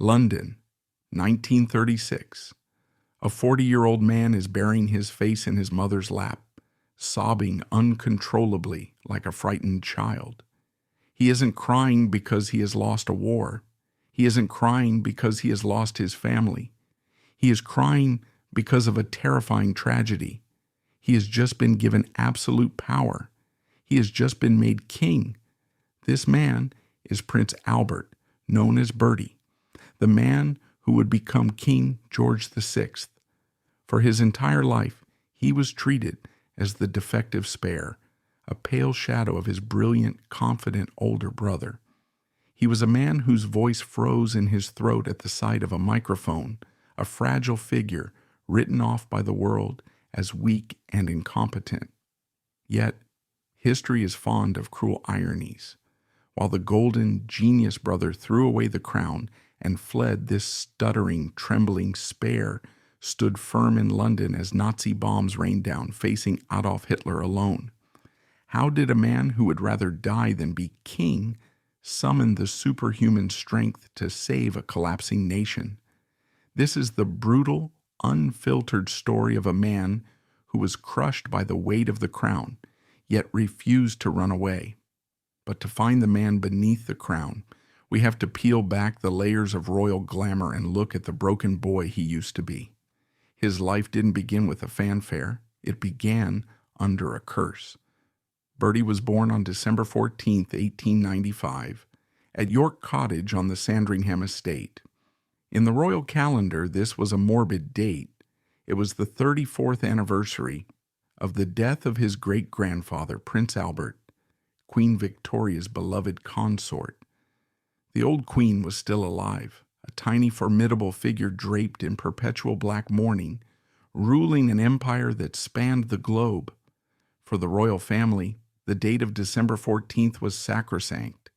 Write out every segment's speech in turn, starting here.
London, 1936. A 40-year-old man is burying his face in his mother's lap, sobbing uncontrollably like a frightened child. He isn't crying because he has lost a war. He isn't crying because he has lost his family. He is crying because of a terrifying tragedy. He has just been given absolute power. He has just been made king. This man is Prince Albert, known as Bertie, the man who would become King George VI. For his entire life, he was treated as the defective spare, a pale shadow of his brilliant, confident older brother. He was a man whose voice froze in his throat at the sight of a microphone, a fragile figure written off by the world as weak and incompetent. Yet, history is fond of cruel ironies. While the golden, genius brother threw away the crown and fled, this stuttering, trembling spare stood firm in London as Nazi bombs rained down, facing Adolf Hitler alone. How did a man who would rather die than be king summon the superhuman strength to save a collapsing nation? This is the brutal, unfiltered story of a man who was crushed by the weight of the crown, yet refused to run away. But to find the man beneath the crown, we have to peel back the layers of royal glamour and look at the broken boy he used to be. His life didn't begin with a fanfare. It began under a curse. Bertie was born on December 14, 1895, at York Cottage on the Sandringham estate. In the royal calendar, this was a morbid date. It was the 34th anniversary of the death of his great-grandfather, Prince Albert, Queen Victoria's beloved consort. The old queen was still alive, a tiny, formidable figure draped in perpetual black mourning, ruling an empire that spanned the globe. For the royal family, the date of December 14th was sacrosanct,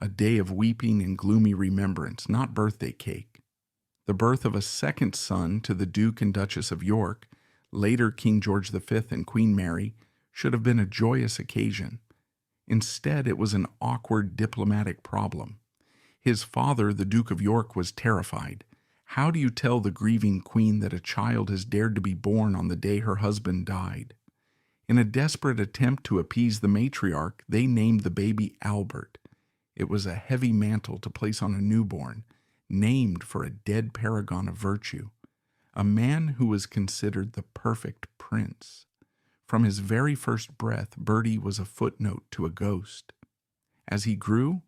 a day of weeping and gloomy remembrance, not birthday cake. The birth of a second son to the Duke and Duchess of York, later King George V and Queen Mary, should have been a joyous occasion. Instead, it was an awkward diplomatic problem. His father, the Duke of York, was terrified. How do you tell the grieving queen that a child has dared to be born on the day her husband died? In a desperate attempt to appease the matriarch, they named the baby Albert. It was a heavy mantle to place on a newborn, named for a dead paragon of virtue, a man who was considered the perfect prince. From his very first breath, Bertie was a footnote to a ghost. As he grew,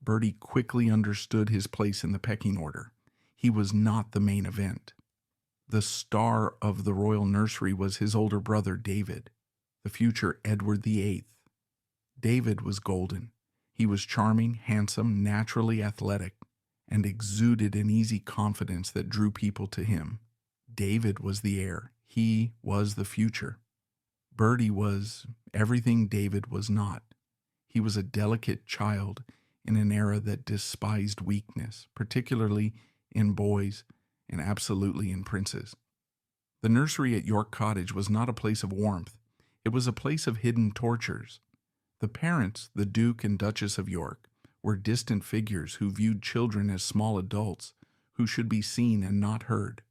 Bertie quickly understood his place in the pecking order. He was not the main event. The star of the royal nursery was his older brother, David, the future Edward VIII. David was golden. He was charming, handsome, naturally athletic, and exuded an easy confidence that drew people to him. David was the heir. He was the future. Bertie was everything David was not. He was a delicate child in an era that despised weakness, particularly in boys and absolutely in princes. The nursery at York Cottage was not a place of warmth. It was a place of hidden tortures. The parents, the Duke and Duchess of York, were distant figures who viewed children as small adults who should be seen and not heard.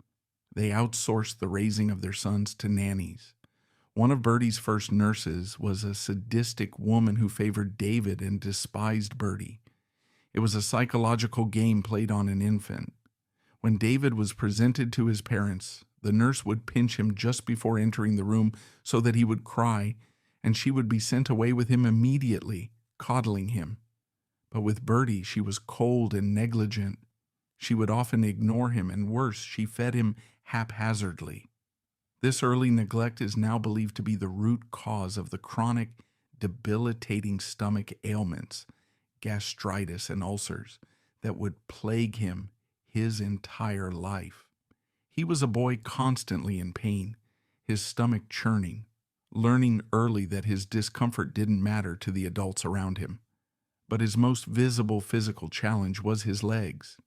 They outsourced the raising of their sons to nannies. One of Bertie's first nurses was a sadistic woman who favored David and despised Bertie. It was a psychological game played on an infant. When David was presented to his parents, the nurse would pinch him just before entering the room so that he would cry, and she would be sent away with him immediately, coddling him. But with Bertie, she was cold and negligent. She would often ignore him, and worse, she fed him haphazardly. This early neglect is now believed to be the root cause of the chronic, debilitating stomach ailments, gastritis and ulcers, that would plague him his entire life. He was a boy constantly in pain, his stomach churning, learning early that his discomfort didn't matter to the adults around him. But his most visible physical challenge was his legs.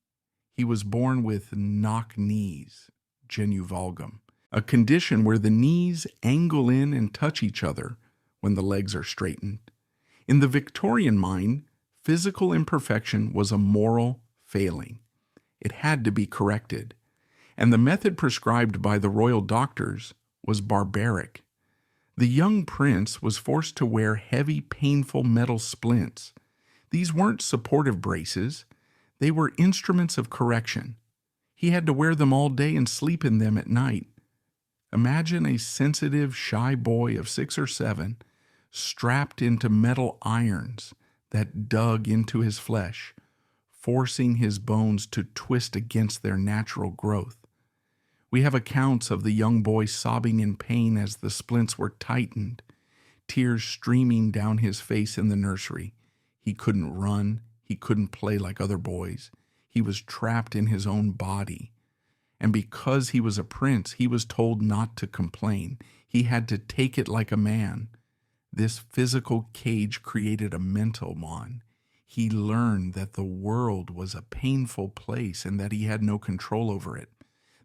He was born with knock knees, genu valgum, a condition where the knees angle in and touch each other when the legs are straightened. In the Victorian mind, physical imperfection was a moral failing. It had to be corrected, and the method prescribed by the royal doctors was barbaric. The young prince was forced to wear heavy, painful metal splints. These weren't supportive braces. They were instruments of correction. He had to wear them all day and sleep in them at night. Imagine a sensitive, shy boy of 6 or 7 strapped into metal irons that dug into his flesh, forcing his bones to twist against their natural growth. We have accounts of the young boy sobbing in pain as the splints were tightened, tears streaming down his face in the nursery. He couldn't run. He couldn't play like other boys. He was trapped in his own body. And because he was a prince, he was told not to complain. He had to take it like a man. This physical cage created a mental one. He learned that the world was a painful place and that he had no control over it.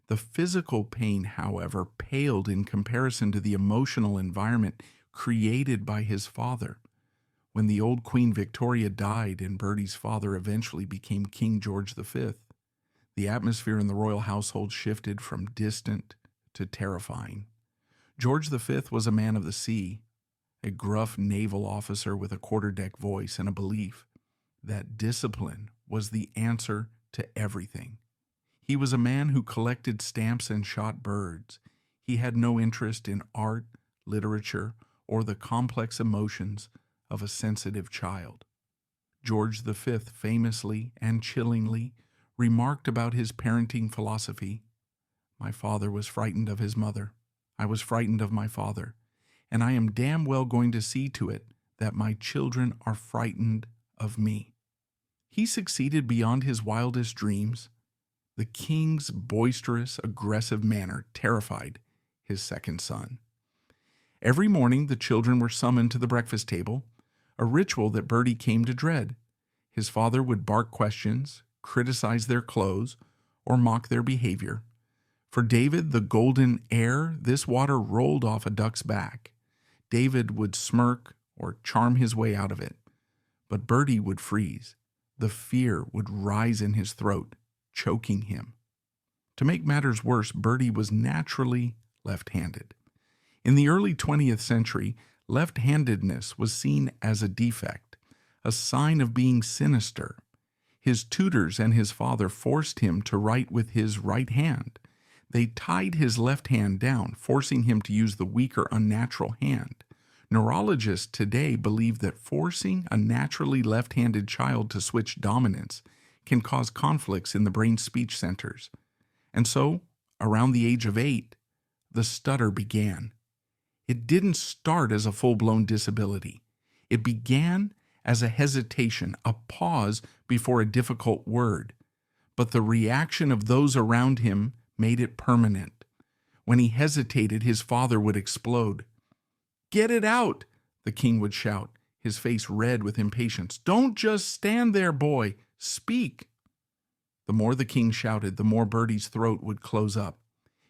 The physical pain, however, paled in comparison to the emotional environment created by his father. When the old Queen Victoria died and Bertie's father eventually became King George V, the atmosphere in the royal household shifted from distant to terrifying. George V was a man of the sea, a gruff naval officer with a quarterdeck voice and a belief that discipline was the answer to everything. He was a man who collected stamps and shot birds. He had no interest in art, literature, or the complex emotions of a sensitive child. George V famously and chillingly remarked about his parenting philosophy, "My father was frightened of his mother. I was frightened of my father. And I am damn well going to see to it that my children are frightened of me." He succeeded beyond his wildest dreams. The king's boisterous, aggressive manner terrified his second son. Every morning the children were summoned to the breakfast table, a ritual that Bertie came to dread. His father would bark questions, criticize their clothes, or mock their behavior. For David, the golden heir, this water rolled off a duck's back. David would smirk or charm his way out of it, but Bertie would freeze. The fear would rise in his throat, choking him. To make matters worse, Bertie was naturally left-handed. In the early 20th century, left-handedness was seen as a defect, a sign of being sinister. His tutors and his father forced him to write with his right hand. They tied his left hand down, forcing him to use the weaker, unnatural hand. Neurologists today believe that forcing a naturally left-handed child to switch dominance can cause conflicts in the brain's speech centers. And so, around the age of 8, the stutter began. It didn't start as a full-blown disability. It began as a hesitation, a pause before a difficult word. But the reaction of those around him made it permanent. When he hesitated, his father would explode. "Get it out!" the king would shout, his face red with impatience. "Don't just stand there, boy. Speak." The more the king shouted, the more Bertie's throat would close up.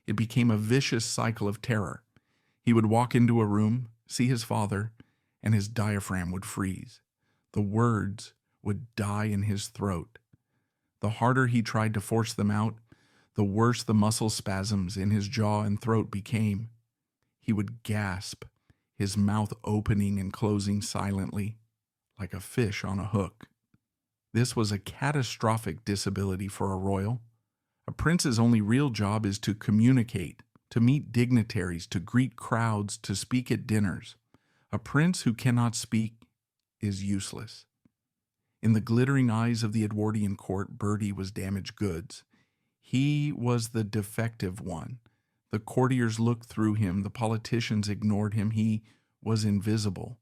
It became a vicious cycle of terror. He would walk into a room, see his father, and his diaphragm would freeze. The words would die in his throat. The harder he tried to force them out, the worse the muscle spasms in his jaw and throat became. He would gasp, his mouth opening and closing silently, like a fish on a hook. This was a catastrophic disability for a royal. A prince's only real job is to communicate, to meet dignitaries, to greet crowds, to speak at dinners. A prince who cannot speak is useless. In the glittering eyes of the Edwardian court, Bertie was damaged goods. He was the defective one. The courtiers looked through him. The politicians ignored him. He was invisible.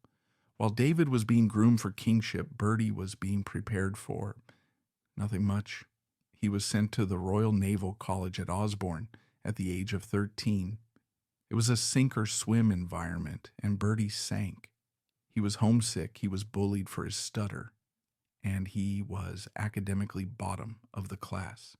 While David was being groomed for kingship, Bertie was being prepared for nothing much. He was sent to the Royal Naval College at Osborne at the age of 13. It was a sink-or-swim environment, and Bertie sank. He was homesick, he was bullied for his stutter, and he was academically bottom of the class.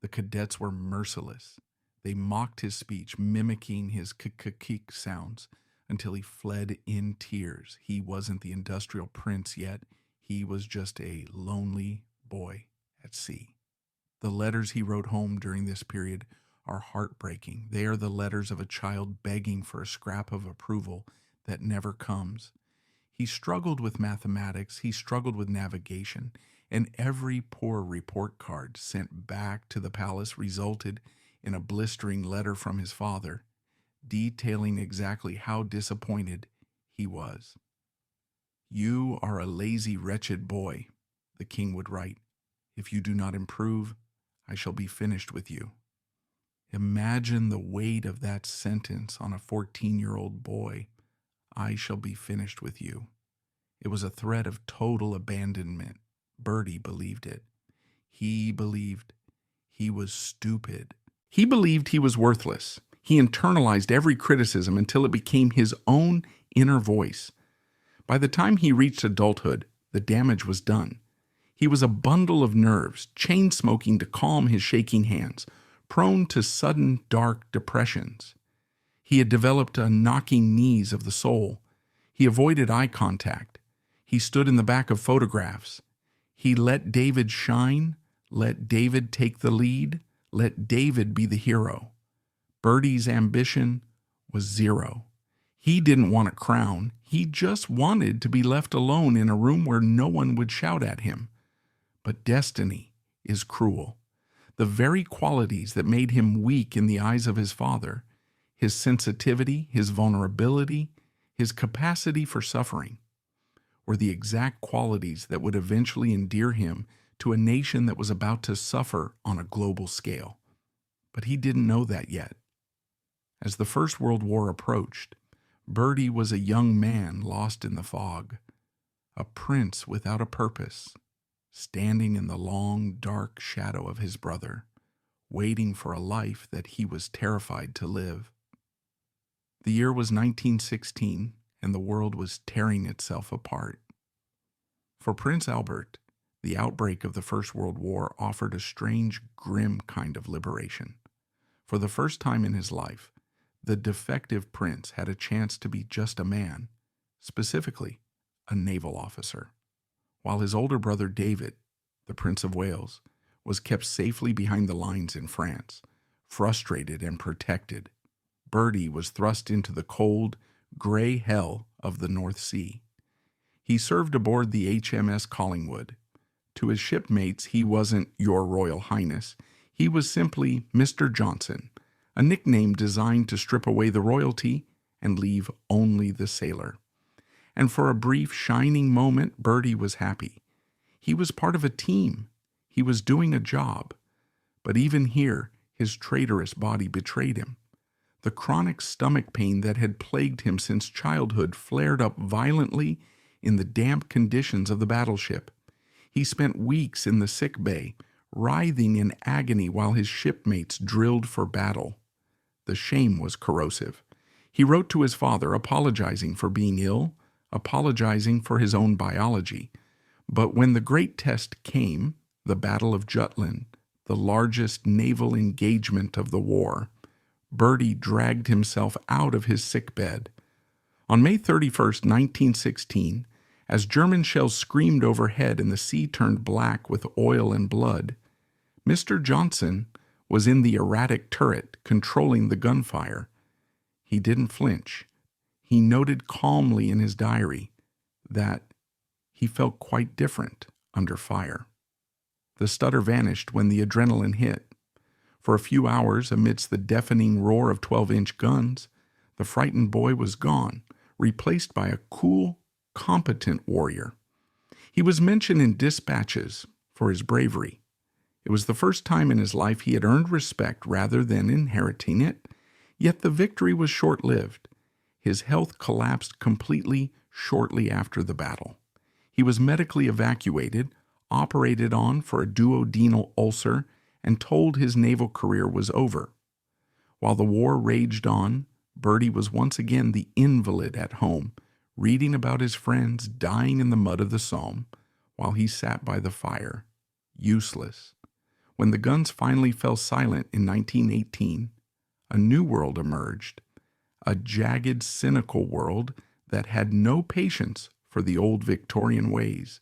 The cadets were merciless. They mocked his speech, mimicking his k-k-keek sounds, until he fled in tears. He wasn't the industrial prince yet. He was just a lonely boy at sea. The letters he wrote home during this period are heartbreaking. They are the letters of a child begging for a scrap of approval that never comes. He struggled with mathematics, he struggled with navigation, and every poor report card sent back to the palace resulted in a blistering letter from his father, detailing exactly how disappointed he was. "You are a lazy, wretched boy," the king would write. "If you do not improve, I shall be finished with you." Imagine the weight of that sentence on a 14-year-old boy. "I shall be finished with you." It was a threat of total abandonment. Bertie believed it. He believed he was stupid. He believed he was worthless. He internalized every criticism until it became his own inner voice. By the time he reached adulthood, the damage was done. He was a bundle of nerves, chain-smoking to calm his shaking hands, prone to sudden dark depressions. He had developed a knocking knees of the soul. He avoided eye contact. He stood in the back of photographs. He let David shine, let David take the lead, let David be the hero. Bertie's ambition was zero. He didn't want a crown. He just wanted to be left alone in a room where no one would shout at him. But destiny is cruel. The very qualities that made him weak in the eyes of his father, his sensitivity, his vulnerability, his capacity for suffering, were the exact qualities that would eventually endear him to a nation that was about to suffer on a global scale. But he didn't know that yet. As the First World War approached, Bertie was a young man lost in the fog, a prince without a purpose, standing in the long, dark shadow of his brother, waiting for a life that he was terrified to live. The year was 1916, and the world was tearing itself apart. For Prince Albert, the outbreak of the First World War offered a strange, grim kind of liberation. For the first time in his life, the defective prince had a chance to be just a man, specifically a naval officer. While his older brother David, the Prince of Wales, was kept safely behind the lines in France, frustrated and protected, Bertie was thrust into the cold, gray hell of the North Sea. He served aboard the HMS Collingwood. To his shipmates, he wasn't Your Royal Highness. He was simply Mr. Johnson, a nickname designed to strip away the royalty and leave only the sailor. And for a brief, shining moment, Bertie was happy. He was part of a team. He was doing a job. But even here, his traitorous body betrayed him. The chronic stomach pain that had plagued him since childhood flared up violently in the damp conditions of the battleship. He spent weeks in the sick bay, writhing in agony while his shipmates drilled for battle. The shame was corrosive. He wrote to his father apologizing for being ill, apologizing for his own biology. But when the great test came, the Battle of Jutland, the largest naval engagement of the war, Bertie dragged himself out of his sickbed. On May 31st, 1916, as German shells screamed overhead and the sea turned black with oil and blood, Mr. Johnson was in the erratic turret controlling the gunfire. He didn't flinch. He noted calmly in his diary that he felt quite different under fire. The stutter vanished when the adrenaline hit. For a few hours, amidst the deafening roar of 12-inch guns, the frightened boy was gone, replaced by a cool, competent warrior. He was mentioned in dispatches for his bravery. It was the first time in his life he had earned respect rather than inheriting it, yet the victory was short-lived. His health collapsed completely shortly after the battle. He was medically evacuated, operated on for a duodenal ulcer, and told his naval career was over. While the war raged on, Bertie was once again the invalid at home, reading about his friends dying in the mud of the Somme, while he sat by the fire, useless. When the guns finally fell silent in 1918, a new world emerged, a jagged, cynical world that had no patience for the old Victorian ways.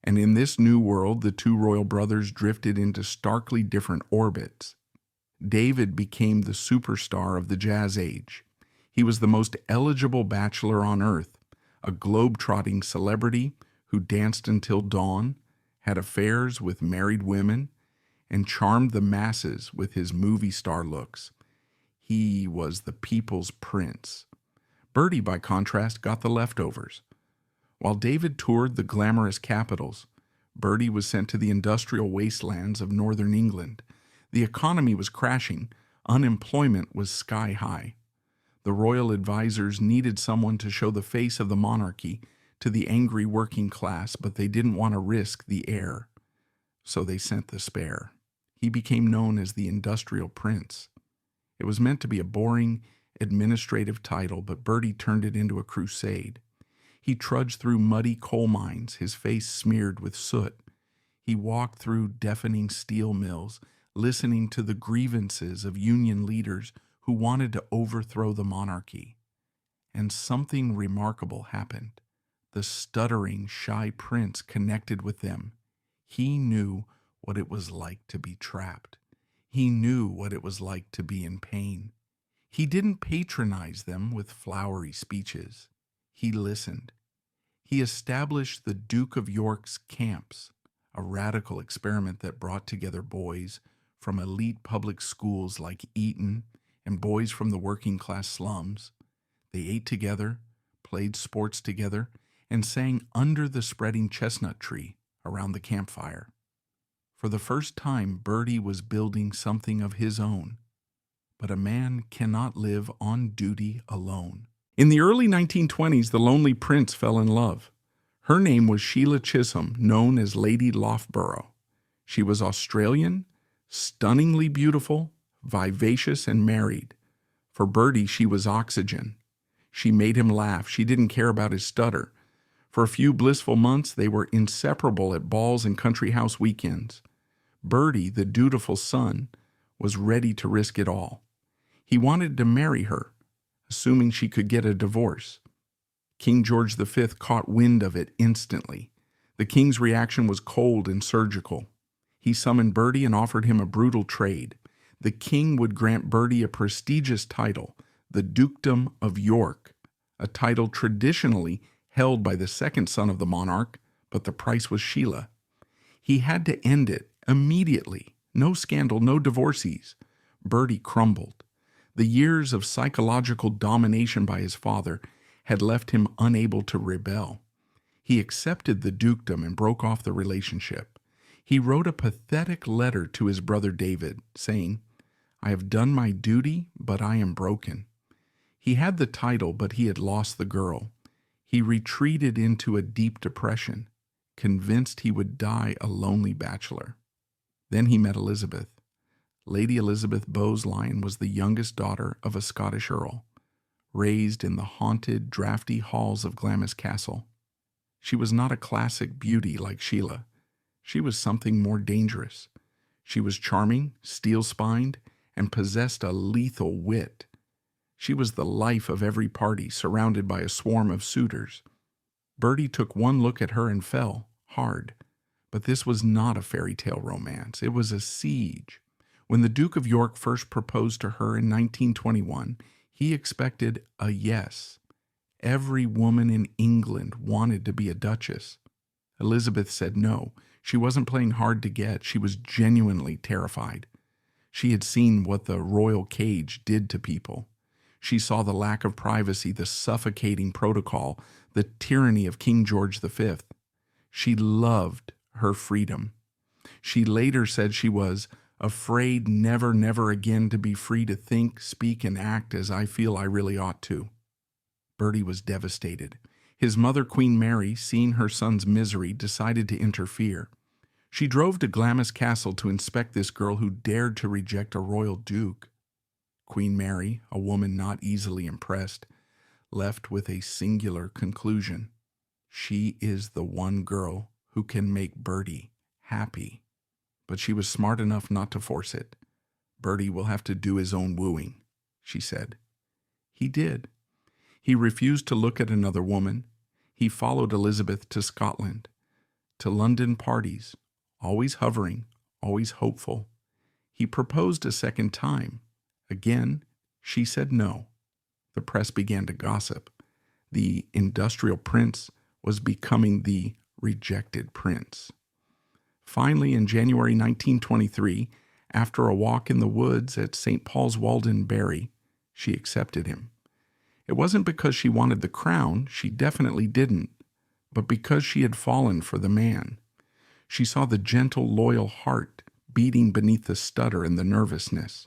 And in this new world, the two royal brothers drifted into starkly different orbits. David became the superstar of the jazz age. He was the most eligible bachelor on earth, a globe-trotting celebrity who danced until dawn, had affairs with married women, and charmed the masses with his movie star looks. He was the people's prince. Bertie, by contrast, got the leftovers. While David toured the glamorous capitals, Bertie was sent to the industrial wastelands of northern England. The economy was crashing. Unemployment was sky high. The royal advisors needed someone to show the face of the monarchy to the angry working class, but they didn't want to risk the heir. So they sent the spare. He became known as the Industrial Prince. It was meant to be a boring, administrative title, but Bertie turned it into a crusade. He trudged through muddy coal mines, his face smeared with soot. He walked through deafening steel mills, listening to the grievances of union leaders who wanted to overthrow the monarchy. And something remarkable happened. The stuttering, shy prince connected with them. He knew what it was like to be trapped. He knew what it was like to be in pain. He didn't patronize them with flowery speeches. He listened. He established the Duke of York's camps, a radical experiment that brought together boys from elite public schools like Eton and boys from the working-class slums. They ate together, played sports together, and sang under the spreading chestnut tree around the campfire. For the first time, Bertie was building something of his own. But a man cannot live on duty alone. In the early 1920s, the lonely prince fell in love. Her name was Sheila Chisholm, known as Lady Loughborough. She was Australian, stunningly beautiful, vivacious, and married. For Bertie, she was oxygen. She made him laugh. She didn't care about his stutter. For a few blissful months, they were inseparable at balls and country house weekends. Bertie, the dutiful son, was ready to risk it all. He wanted to marry her, assuming she could get a divorce. King George V caught wind of it instantly. The king's reaction was cold and surgical. He summoned Bertie and offered him a brutal trade. The king would grant Bertie a prestigious title, the Dukedom of York, a title traditionally held by the second son of the monarch, but the price was Sheila. He had to end it immediately. No scandal, no divorcees. Bertie crumbled. The years of psychological domination by his father had left him unable to rebel. He accepted the dukedom and broke off the relationship. He wrote a pathetic letter to his brother David, saying, "I have done my duty, but I am broken." He had the title, but he had lost the girl. He retreated into a deep depression, convinced he would die a lonely bachelor. Then he met Elizabeth. Lady Elizabeth Bowes-Lyon was the youngest daughter of a Scottish earl, raised in the haunted, drafty halls of Glamis Castle. She was not a classic beauty like Sheila. She was something more dangerous. She was charming, steel-spined, and possessed a lethal wit. She was the life of every party, surrounded by a swarm of suitors. Bertie took one look at her and fell, hard. But this was not a fairy tale romance. It was a siege. When the Duke of York first proposed to her in 1921, he expected a yes. Every woman in England wanted to be a duchess. Elizabeth said no. She wasn't playing hard to get. She was genuinely terrified. She had seen what the royal cage did to people. She saw the lack of privacy, the suffocating protocol, the tyranny of King George V. She loved her freedom. She later said she was afraid never, never again to be free to think, speak, and act as I feel I really ought to. Bertie was devastated. His mother, Queen Mary, seeing her son's misery, decided to interfere. She drove to Glamis Castle to inspect this girl who dared to reject a royal duke. Queen Mary, a woman not easily impressed, left with a singular conclusion. She is the one girl who can make Bertie happy. But she was smart enough not to force it. Bertie will have to do his own wooing, she said. He did. He refused to look at another woman. He followed Elizabeth to Scotland. to London parties, always hovering, always hopeful. He proposed a second time. Again, she said no. The press began to gossip. The industrial prince was becoming the rejected prince. Finally, in January 1923, after a walk in the woods at St. Paul's Walden Bury, she accepted him. It wasn't because she wanted the crown, she definitely didn't, but because she had fallen for the man. She saw the gentle, loyal heart beating beneath the stutter and the nervousness.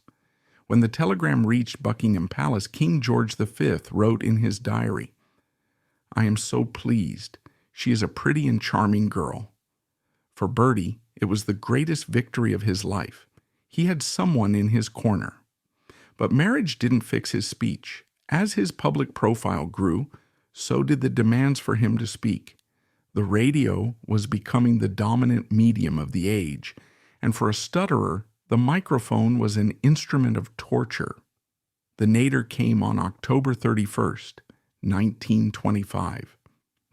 When the telegram reached Buckingham Palace, King George V wrote in his diary, "I am so pleased. She is a pretty and charming girl." For Bertie, it was the greatest victory of his life. He had someone in his corner. But marriage didn't fix his speech. As his public profile grew, so did the demands for him to speak. The radio was becoming the dominant medium of the age, and for a stutterer, the microphone was an instrument of torture. The nadir came on October 31st, 1925.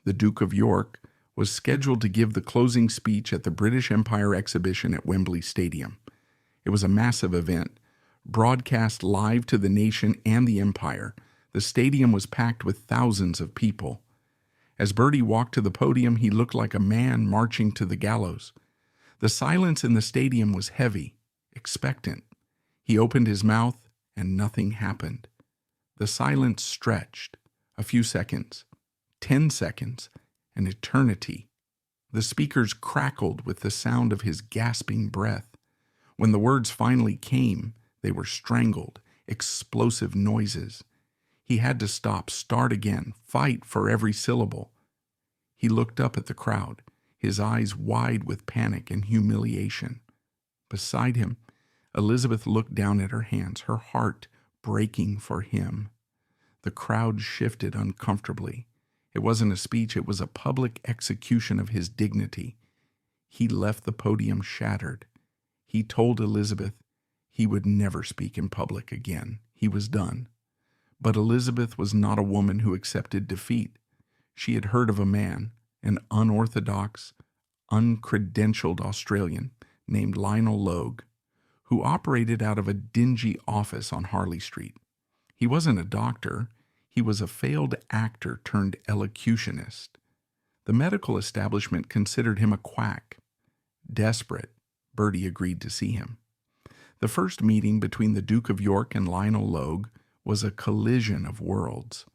The Duke of York was scheduled to give the closing speech at the British Empire exhibition at Wembley Stadium. It was a massive event, broadcast live to the nation and the empire. The stadium was packed with thousands of people. As Bertie walked to the podium, he looked like a man marching to the gallows. The silence in the stadium was heavy, expectant. He opened his mouth, and nothing happened. The silence stretched, a few seconds, 10 seconds, an eternity. The speakers crackled with the sound of his gasping breath. When the words finally came, they were strangled, explosive noises. He had to stop, start again, fight for every syllable. He looked up at the crowd, his eyes wide with panic and humiliation. Beside him, Elizabeth looked down at her hands, her heart breaking for him. The crowd shifted uncomfortably. It wasn't a speech, it was a public execution of his dignity. He left the podium shattered. He told Elizabeth he would never speak in public again. He was done. But Elizabeth was not a woman who accepted defeat. She had heard of a man, an unorthodox, uncredentialed Australian named Lionel Logue, who operated out of a dingy office on Harley Street. He wasn't a doctor. He was a failed actor turned elocutionist. The medical establishment considered him a quack. Desperate, Bertie agreed to see him. The first meeting between the Duke of York and Lionel Logue was a collision of worlds.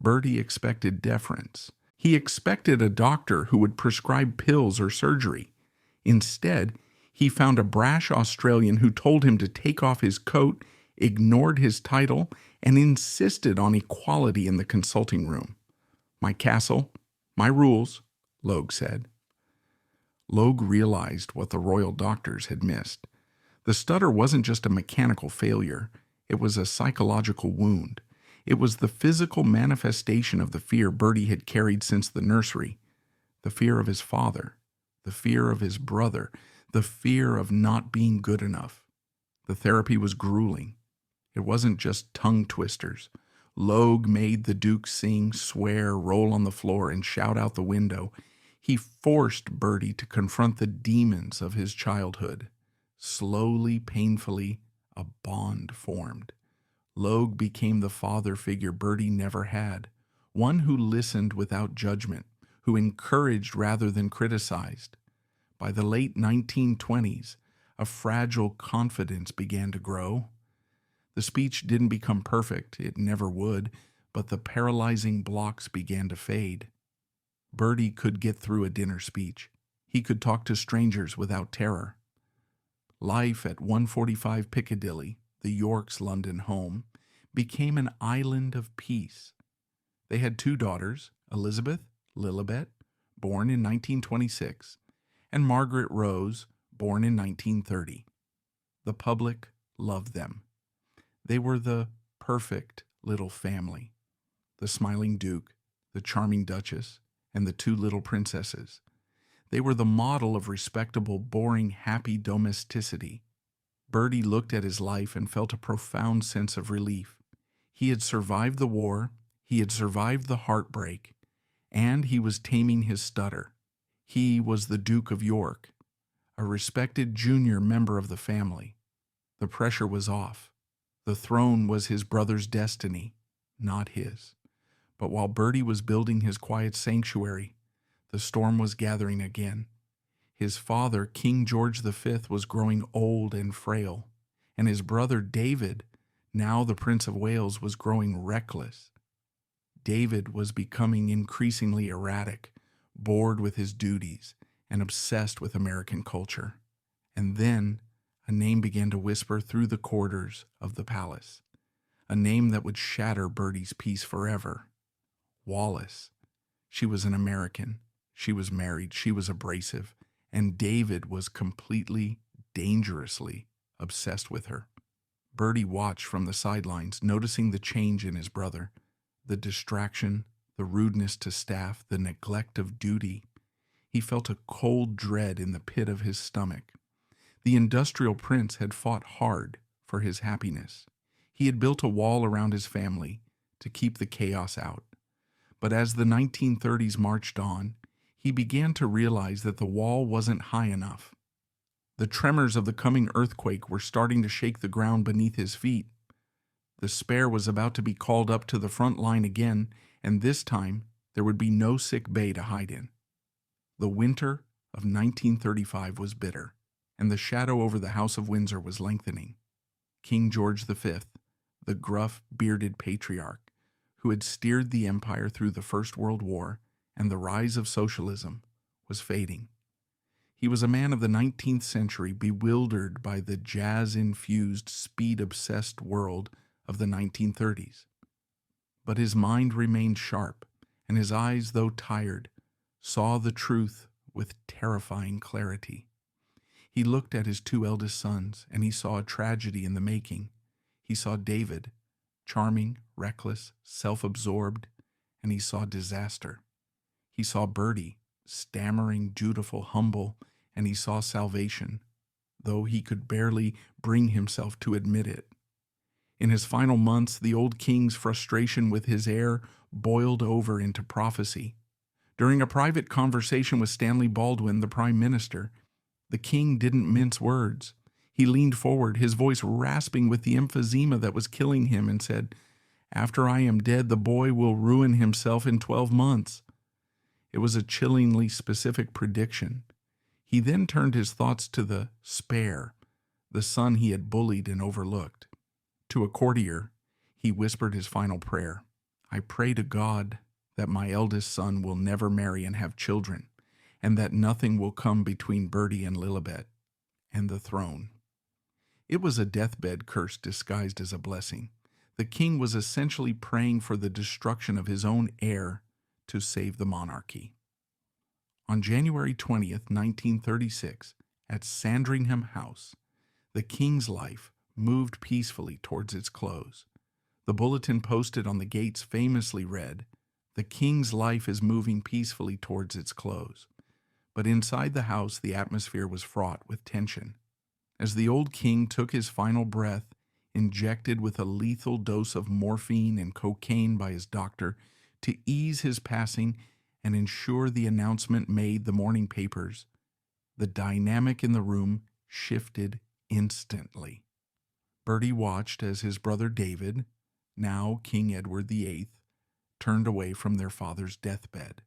Bertie expected deference. He expected a doctor who would prescribe pills or surgery. Instead, he found a brash Australian who told him to take off his coat, ignored his title, and insisted on equality in the consulting room. "My castle, my rules," Logue said. Logue realized what the royal doctors had missed. The stutter wasn't just a mechanical failure. It was a psychological wound. It was the physical manifestation of the fear Bertie had carried since the nursery. The fear of his father, the fear of his brother, the fear of not being good enough. The therapy was grueling. It wasn't just tongue twisters. Logue made the Duke sing, swear, roll on the floor, and shout out the window. He forced Bertie to confront the demons of his childhood. Slowly, painfully, a bond formed. Logue became the father figure Bertie never had, one who listened without judgment, who encouraged rather than criticized. By the late 1920s, a fragile confidence began to grow. The speech didn't become perfect, it never would, but the paralyzing blocks began to fade. Bertie could get through a dinner speech. He could talk to strangers without terror. Life at 145 Piccadilly, the Yorks' London home, became an island of peace. They had 2 daughters, Elizabeth, Lilibet, born in 1926, and Margaret Rose, born in 1930. The public loved them. They were the perfect little family. The smiling Duke, the charming Duchess, and the 2 little princesses. They were the model of respectable, boring, happy domesticity. Bertie looked at his life and felt a profound sense of relief. He had survived the war, he had survived the heartbreak, and he was taming his stutter. He was the Duke of York, a respected junior member of the family. The pressure was off. The throne was his brother's destiny, not his. But while Bertie was building his quiet sanctuary, the storm was gathering again. His father, King George V, was growing old and frail, and his brother David, now the Prince of Wales, was growing reckless. David was becoming increasingly erratic, bored with his duties, and obsessed with American culture. And then a name began to whisper through the corridors of the palace, a name that would shatter Bertie's peace forever. Wallis. She was an American. She was married. She was abrasive. And David was completely, dangerously obsessed with her. Bertie watched from the sidelines, noticing the change in his brother, the distraction, the rudeness to staff, the neglect of duty. He felt a cold dread in the pit of his stomach. The industrial prince had fought hard for his happiness. He had built a wall around his family to keep the chaos out. But as the 1930s marched on, he began to realize that the wall wasn't high enough. The tremors of the coming earthquake were starting to shake the ground beneath his feet. The spare was about to be called up to the front line again, and this time there would be no sick bay to hide in. The winter of 1935 was bitter, and the shadow over the House of Windsor was lengthening. King George V, the gruff, bearded patriarch, who had steered the empire through the First World War and the rise of socialism, was fading. He was a man of the 19th century, bewildered by the jazz-infused, speed-obsessed world of the 1930s. But his mind remained sharp, and his eyes, though tired, saw the truth with terrifying clarity. He looked at his two eldest sons, and he saw a tragedy in the making. He saw David, charming, reckless, self-absorbed, and he saw disaster. He saw Bertie, stammering, dutiful, humble, and he saw salvation, though he could barely bring himself to admit it. In his final months, the old king's frustration with his heir boiled over into prophecy. During a private conversation with Stanley Baldwin, the prime minister, the king didn't mince words. He leaned forward, his voice rasping with the emphysema that was killing him, and said, "After I am dead, the boy will ruin himself in 12 months. It was a chillingly specific prediction. He then turned his thoughts to the spare, the son he had bullied and overlooked. To a courtier, he whispered his final prayer. "I pray to God that my eldest son will never marry and have children, and that nothing will come between Bertie and Lilibet and the throne." It was a deathbed curse disguised as a blessing. The king was essentially praying for the destruction of his own heir to save the monarchy. On January 20th, 1936, at Sandringham House, the king's life moved peacefully towards its close. The bulletin posted on the gates famously read, "The king's life is moving peacefully towards its close." But inside the house, the atmosphere was fraught with tension. As the old king took his final breath, injected with a lethal dose of morphine and cocaine by his doctor to ease his passing and ensure the announcement made the morning papers, the dynamic in the room shifted instantly. Bertie watched as his brother David, now King Edward VIII, turned away from their father's deathbed.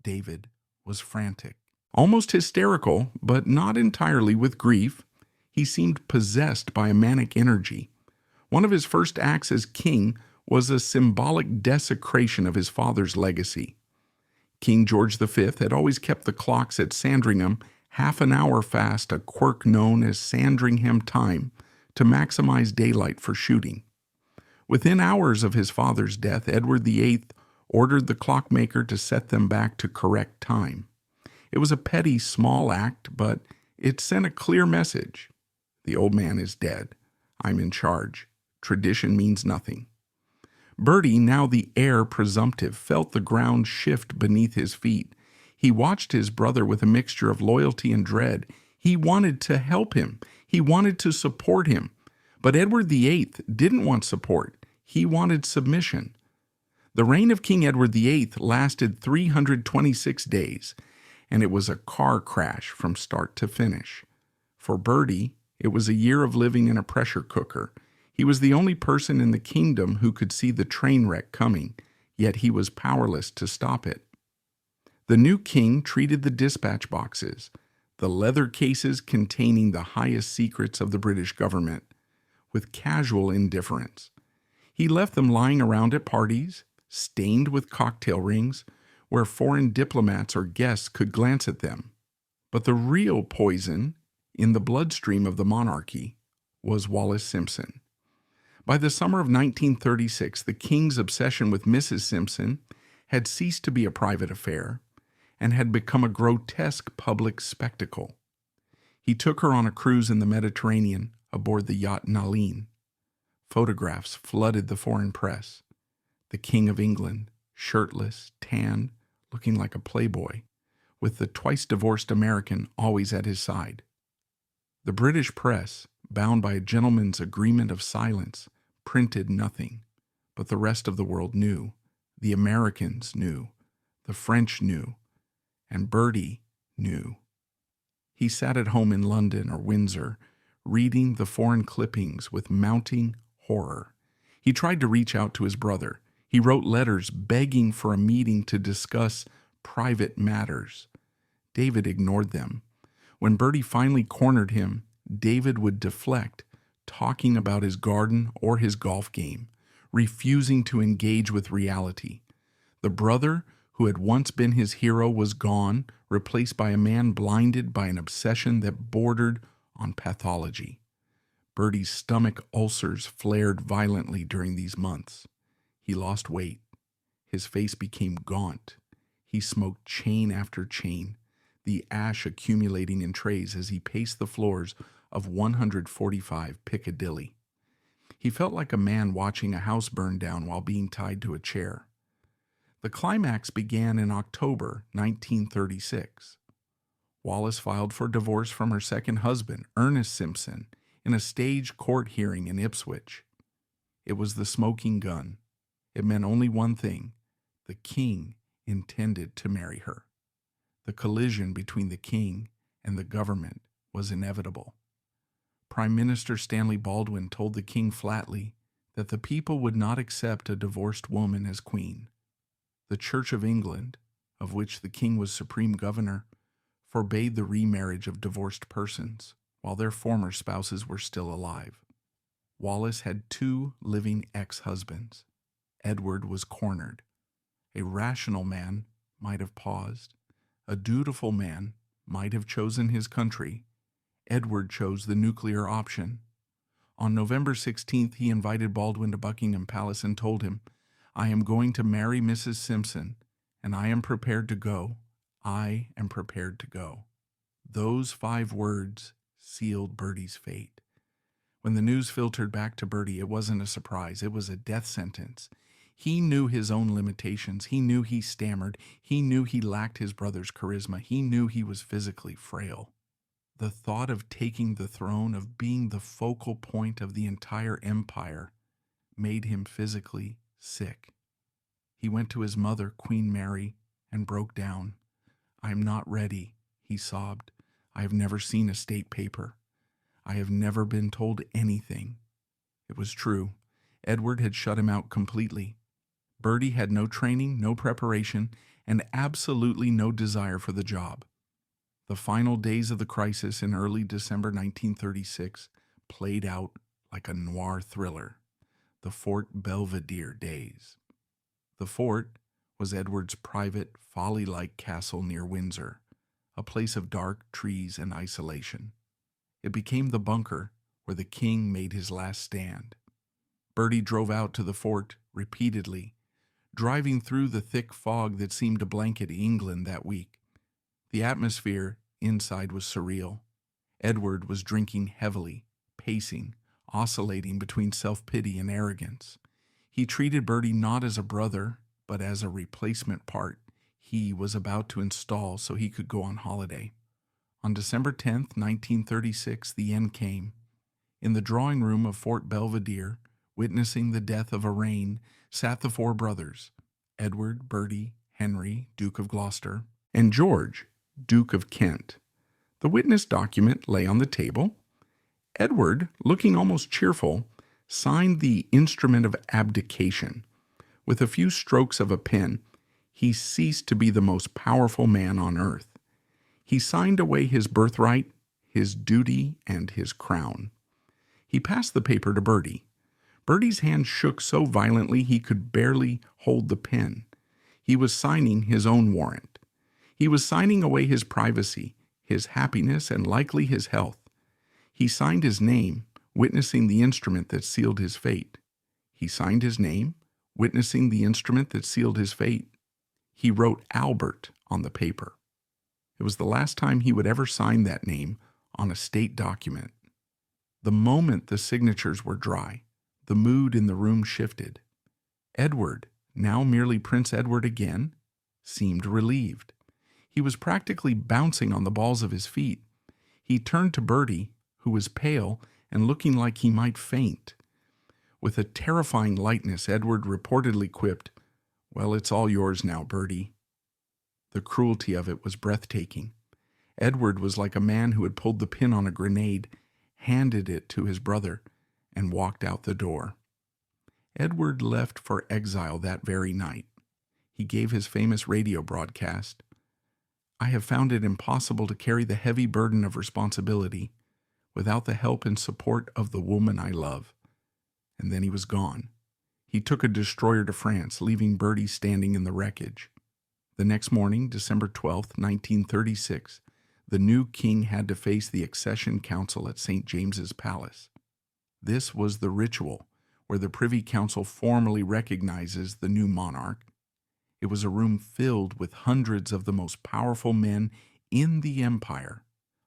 David was frantic, almost hysterical, but not entirely with grief. He seemed possessed by a manic energy. One of his first acts as king was a symbolic desecration of his father's legacy. King George V had always kept the clocks at Sandringham half an hour fast, a quirk known as Sandringham time, to maximize daylight for shooting. Within hours of his father's death, Edward VIII ordered the clockmaker to set them back to correct time. It was a petty, small act, but it sent a clear message. The old man is dead. I'm in charge. Tradition means nothing. Bertie, now the heir presumptive, felt the ground shift beneath his feet. He watched his brother with a mixture of loyalty and dread. He wanted to help him. He wanted to support him. But Edward VIII didn't want support. He wanted submission. The reign of King Edward VIII lasted 326 days, and it was a car crash from start to finish. For Bertie, it was a year of living in a pressure cooker. He was the only person in the kingdom who could see the train wreck coming, yet he was powerless to stop it. The new king treated the dispatch boxes, the leather cases containing the highest secrets of the British government, with casual indifference. He left them lying around at parties, stained with cocktail rings, where foreign diplomats or guests could glance at them. But the real poison in the bloodstream of the monarchy was Wallis Simpson. By the summer of 1936, the king's obsession with Mrs. Simpson had ceased to be a private affair and had become a grotesque public spectacle. He took her on a cruise in the Mediterranean aboard the yacht Naval. Photographs flooded the foreign press. The King of England, shirtless, tan, looking like a playboy, with the twice-divorced American always at his side. The British press, bound by a gentleman's agreement of silence, printed nothing, but the rest of the world knew. The Americans knew. The French knew. And Bertie knew. He sat at home in London or Windsor, reading the foreign clippings with mounting horror. He tried to reach out to his brother. He wrote letters begging for a meeting to discuss private matters. David ignored them. When Bertie finally cornered him, David would deflect, talking about his garden or his golf game, refusing to engage with reality. The brother who had once been his hero was gone, replaced by a man blinded by an obsession that bordered on pathology. Bertie's stomach ulcers flared violently during these months. He lost weight. His face became gaunt. He smoked chain after chain, the ash accumulating in trays as he paced the floors of 145 Piccadilly. He felt like a man watching a house burn down while being tied to a chair. The climax began in October 1936. Wallis filed for divorce from her second husband, Ernest Simpson, in a stage court hearing in Ipswich. It was the smoking gun. It meant only one thing: the king intended to marry her. The collision between the king and the government was inevitable. Prime Minister Stanley Baldwin told the king flatly that the people would not accept a divorced woman as queen. The Church of England, of which the king was supreme governor, forbade the remarriage of divorced persons while their former spouses were still alive. Wallis had 2 living ex-husbands. Edward was cornered. A rational man might have paused. A dutiful man might have chosen his country. Edward chose the nuclear option. On November 16th, he invited Baldwin to Buckingham Palace and told him, "I am going to marry Mrs. Simpson, and I am prepared to go. I am prepared to go." Those 5 words sealed Bertie's fate. When the news filtered back to Bertie, it wasn't a surprise. It was a death sentence. He knew his own limitations. He knew he stammered. He knew he lacked his brother's charisma. He knew he was physically frail. The thought of taking the throne, of being the focal point of the entire empire, made him physically sick. He went to his mother, Queen Mary, and broke down. "I am not ready," he sobbed. "I have never seen a state paper. I have never been told anything." It was true. Edward had shut him out completely. Bertie had no training, no preparation, and absolutely no desire for the job. The final days of the crisis in early December 1936 played out like a noir thriller, the Fort Belvedere days. The fort was Edward's private, folly-like castle near Windsor, a place of dark trees and isolation. It became the bunker where the king made his last stand. Bertie drove out to the fort repeatedly, driving through the thick fog that seemed to blanket England that week. The atmosphere inside was surreal. Edward was drinking heavily, pacing, oscillating between self-pity and arrogance. He treated Bertie not as a brother, but as a replacement part he was about to install so he could go on holiday. On December 10th, 1936, the end came. In the drawing room of Fort Belvedere, witnessing the death of a reign, sat the 4 brothers, Edward, Bertie, Henry, Duke of Gloucester, and George, Duke of Kent. The witness document lay on the table. Edward, looking almost cheerful, signed the instrument of abdication. With a few strokes of a pen, he ceased to be the most powerful man on earth. He signed away his birthright, his duty, and his crown. He passed the paper to Bertie. Bertie's hand shook so violently he could barely hold the pen. He was signing his own warrant. He was signing away his privacy, his happiness, and likely his health. He signed his name, witnessing the instrument that sealed his fate. He signed his name, witnessing the instrument that sealed his fate. He wrote Albert on the paper. It was the last time he would ever sign that name on a state document. The moment the signatures were dry, the mood in the room shifted. Edward, now merely Prince Edward again, seemed relieved. He was practically bouncing on the balls of his feet. He turned to Bertie, who was pale and looking like he might faint. With a terrifying lightness, Edward reportedly quipped, "Well, it's all yours now, Bertie." The cruelty of it was breathtaking. Edward was like a man who had pulled the pin on a grenade, handed it to his brother, and walked out the door. Edward left for exile that very night. He gave his famous radio broadcast. "I have found it impossible to carry the heavy burden of responsibility without the help and support of the woman I love." And then he was gone. He took a destroyer to France, leaving Bertie standing in the wreckage. The next morning, December 12th, 1936, the new king had to face the accession council at St. James's Palace. This was the ritual where the Privy Council formally recognizes the new monarch. It was a room filled with hundreds of the most powerful men in the empire,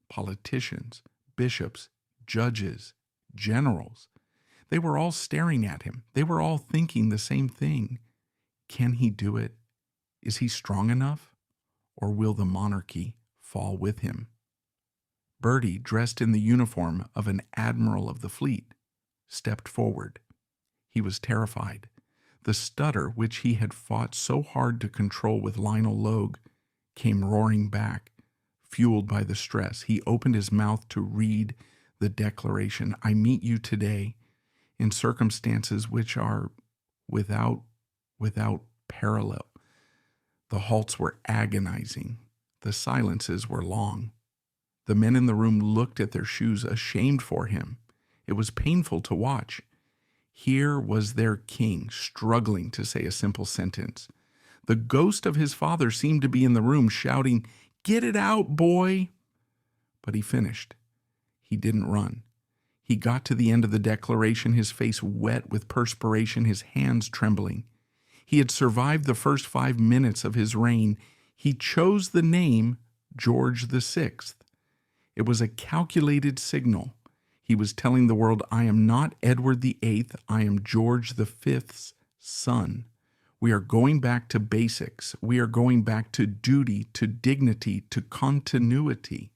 politicians, bishops, judges, generals. They were all staring at him. They were all thinking the same thing. Can he do it? Is he strong enough? Or will the monarchy fall with him? Bertie, dressed in the uniform of an admiral of the fleet, stepped forward. He was terrified. The stutter, which he had fought so hard to control with Lionel Logue, came roaring back, fueled by the stress. He opened his mouth to read the declaration, "I meet you today in circumstances which are without parallel." The halts were agonizing. The silences were long. The men in the room looked at their shoes, ashamed for him. It was painful to watch. Here was their king, struggling to say a simple sentence. The ghost of his father seemed to be in the room, shouting, "Get it out, boy!" But he finished. He didn't run. He got to the end of the declaration, his face wet with perspiration, his hands trembling. He had survived the first 5 minutes of his reign. He chose the name George VI. It was a calculated signal. He was telling the world, "I am not Edward VIII, I am George V's son. We are going back to basics. We are going back to duty, to dignity, to continuity."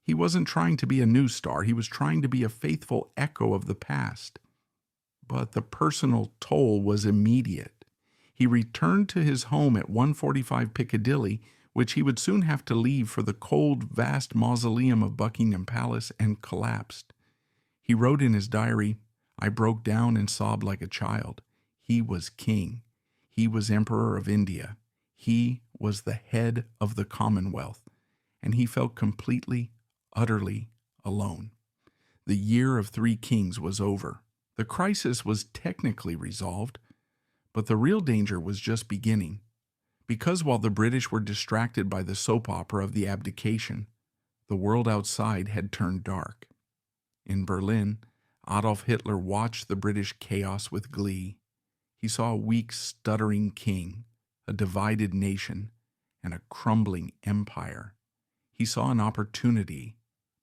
He wasn't trying to be a new star. He was trying to be a faithful echo of the past. But the personal toll was immediate. He returned to his home at 145 Piccadilly, which he would soon have to leave for the cold, vast mausoleum of Buckingham Palace, and collapsed. He wrote in his diary, "I broke down and sobbed like a child." He was king. He was Emperor of India. He was the head of the Commonwealth. And he felt completely, utterly alone. The year of 3 kings was over. The crisis was technically resolved, but the real danger was just beginning. Because while the British were distracted by the soap opera of the Abdication, the world outside had turned dark. In Berlin, Adolf Hitler watched the British chaos with glee. He saw a weak, stuttering king, a divided nation, and a crumbling empire. He saw an opportunity.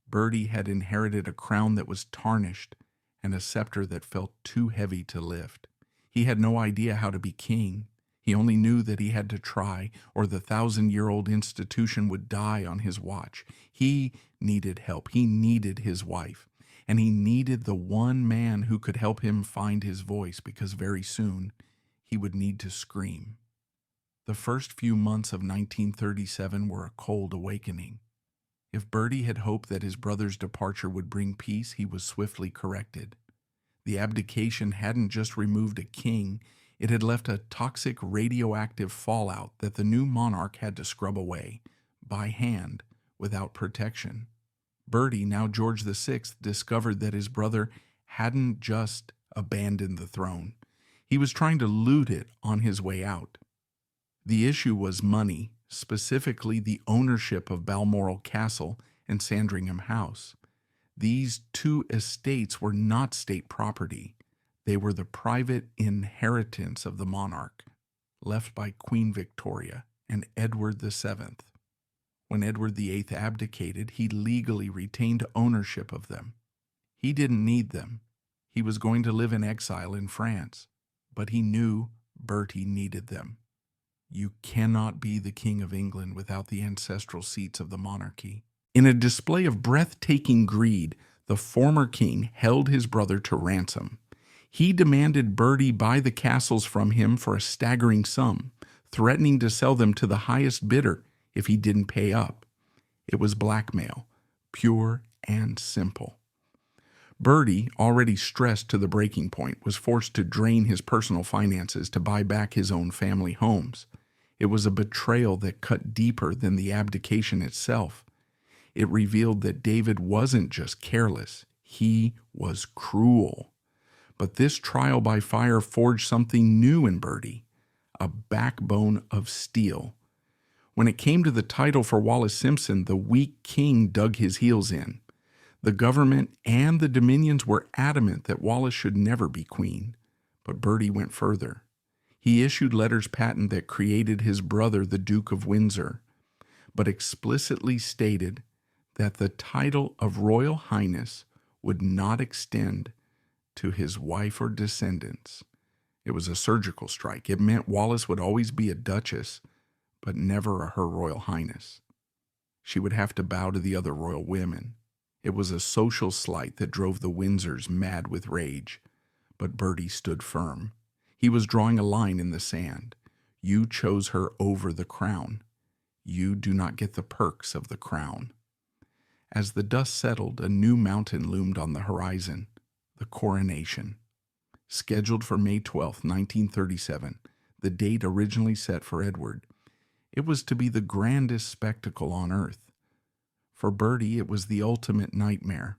Bertie had inherited a crown that was tarnished and a scepter that felt too heavy to lift. He had no idea how to be king. He only knew that he had to try, or the 1,000-year-old institution would die on his watch. He needed help. He needed his wife. And he needed the one man who could help him find his voice, because very soon he would need to scream. The first few months of 1937 were a cold awakening. If Bertie had hoped that his brother's departure would bring peace, he was swiftly corrected. The abdication hadn't just removed a king, it had left a toxic radioactive fallout that the new monarch had to scrub away, by hand, without protection. Bertie, now George VI, discovered that his brother hadn't just abandoned the throne. He was trying to loot it on his way out. The issue was money, specifically the ownership of Balmoral Castle and Sandringham House. These two estates were not state property. They were the private inheritance of the monarch, left by Queen Victoria and Edward VII. When Edward VIII abdicated, he legally retained ownership of them. He didn't need them. He was going to live in exile in France, but he knew Bertie needed them. You cannot be the King of England without the ancestral seats of the monarchy. In a display of breathtaking greed, the former king held his brother to ransom. He demanded Bertie buy the castles from him for a staggering sum, threatening to sell them to the highest bidder if he didn't pay up. It was blackmail, pure and simple. Bertie, already stressed to the breaking point, was forced to drain his personal finances to buy back his own family homes. It was a betrayal that cut deeper than the abdication itself. It revealed that David wasn't just careless, he was cruel. But this trial by fire forged something new in Bertie, a backbone of steel. When it came to the title for Wallace Simpson, the weak king dug his heels in. The government and the dominions were adamant that Wallace should never be queen, but Bertie went further. He issued letters patent that created his brother the Duke of Windsor, but explicitly stated that the title of Royal Highness would not extend to his wife or descendants. It was a surgical strike. It meant Wallace would always be a duchess, but never a Her Royal Highness. She would have to bow to the other royal women. It was a social slight that drove the Windsors mad with rage, but Bertie stood firm. He was drawing a line in the sand. You chose her over the crown. You do not get the perks of the crown. As the dust settled, a new mountain loomed on the horizon, the coronation. Scheduled for May 12, 1937, the date originally set for Edward, it was to be the grandest spectacle on earth. For Bertie, it was the ultimate nightmare.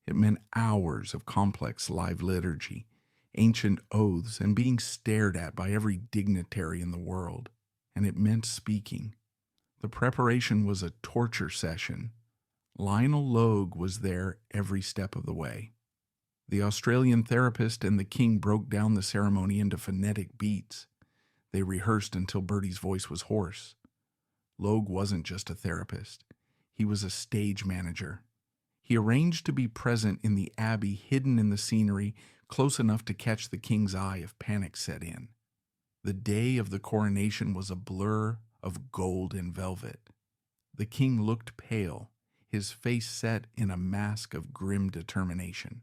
It meant hours of complex live liturgy, ancient oaths, and being stared at by every dignitary in the world. And it meant speaking. The preparation was a torture session. Lionel Logue was there every step of the way. The Australian therapist and the king broke down the ceremony into phonetic beats. They rehearsed until Bertie's voice was hoarse. Logue wasn't just a therapist. He was a stage manager. He arranged to be present in the abbey, hidden in the scenery, close enough to catch the king's eye if panic set in. The day of the coronation was a blur of gold and velvet. The king looked pale, his face set in a mask of grim determination.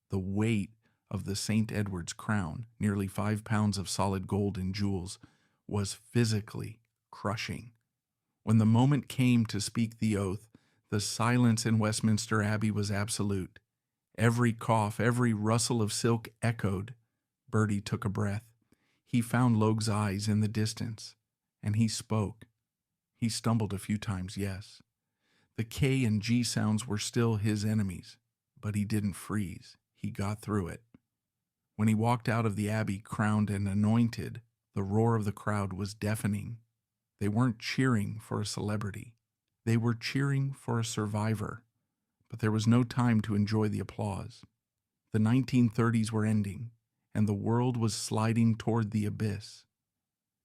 The weight of the St. Edward's crown, nearly 5 pounds of solid gold and jewels, was physically crushing. When the moment came to speak the oath, the silence in Westminster Abbey was absolute. Every cough, every rustle of silk echoed. Bertie took a breath. He found Logue's eyes in the distance, and he spoke. He stumbled a few times, yes. The K and G sounds were still his enemies, but he didn't freeze. He got through it. When he walked out of the abbey, crowned and anointed, the roar of the crowd was deafening. They weren't cheering for a celebrity. They were cheering for a survivor. But there was no time to enjoy the applause. The 1930s were ending, and the world was sliding toward the abyss.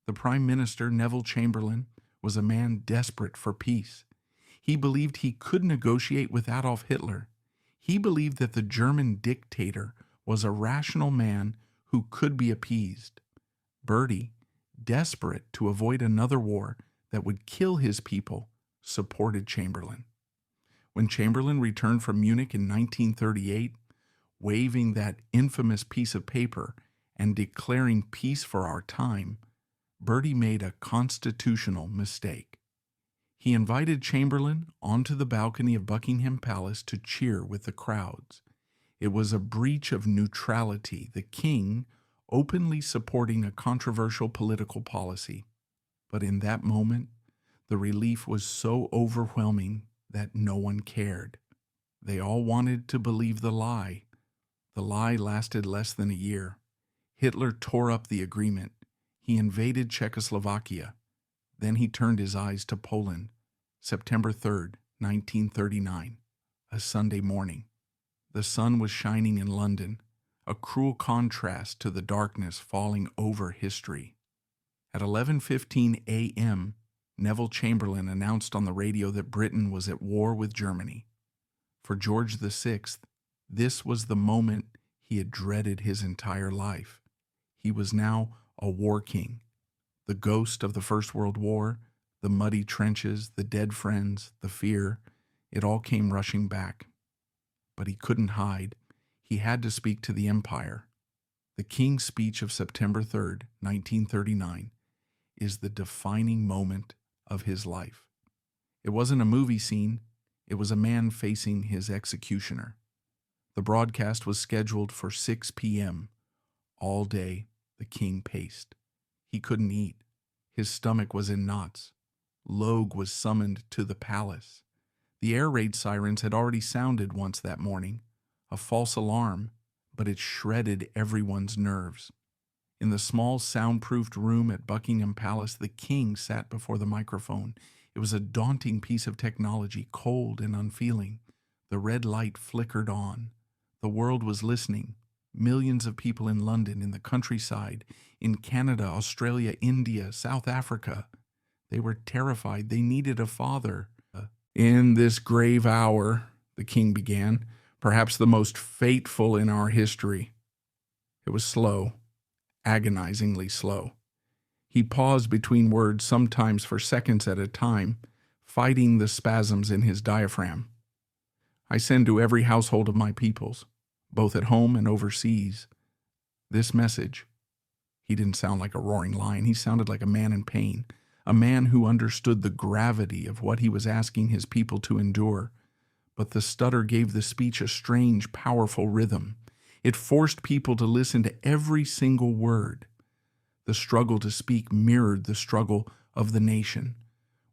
The Prime Minister, Neville Chamberlain, was a man desperate for peace. He believed he could negotiate with Adolf Hitler. He believed that the German dictator was a rational man who could be appeased. Bertie, desperate to avoid another war that would kill his people, supported Chamberlain. When Chamberlain returned from Munich in 1938, waving that infamous piece of paper and declaring peace for our time, Bertie made a constitutional mistake. He invited Chamberlain onto the balcony of Buckingham Palace to cheer with the crowds. It was a breach of neutrality, the king openly supporting a controversial political policy. But in that moment, the relief was so overwhelming that no one cared. They all wanted to believe the lie. The lie lasted less than a year. Hitler tore up the agreement. He invaded Czechoslovakia. Then he turned his eyes to Poland. September 3rd, 1939, a Sunday morning. The sun was shining in London, a cruel contrast to the darkness falling over history. At 11:15 a.m., Neville Chamberlain announced on the radio that Britain was at war with Germany. For George VI, this was the moment he had dreaded his entire life. He was now a war king. The ghost of the First World War, the muddy trenches, the dead friends, the fear, it all came rushing back. But he couldn't hide. He had to speak to the Empire. The King's Speech of September 3rd, 1939, is the defining moment of his life. It wasn't a movie scene. It was a man facing his executioner. The broadcast was scheduled for 6 p.m. All day, the king paced. He couldn't eat. His stomach was in knots. Logue was summoned to the palace. The air raid sirens had already sounded once that morning, a false alarm, but it shredded everyone's nerves. In the small soundproofed room at Buckingham Palace, the king sat before the microphone. It was a daunting piece of technology, cold and unfeeling. The red light flickered on. The world was listening. Millions of people in London, in the countryside, in Canada, Australia, India, South Africa. They were terrified. They needed a father. In this grave hour, the king began, perhaps the most fateful in our history. It was slow, agonizingly slow. He paused between words, sometimes for seconds at a time, fighting the spasms in his diaphragm. I send to every household of my peoples, both at home and overseas, this message. He didn't sound like a roaring lion. He sounded like a man in pain, a man who understood the gravity of what he was asking his people to endure. But the stutter gave the speech a strange, powerful rhythm. It forced people to listen to every single word. The struggle to speak mirrored the struggle of the nation.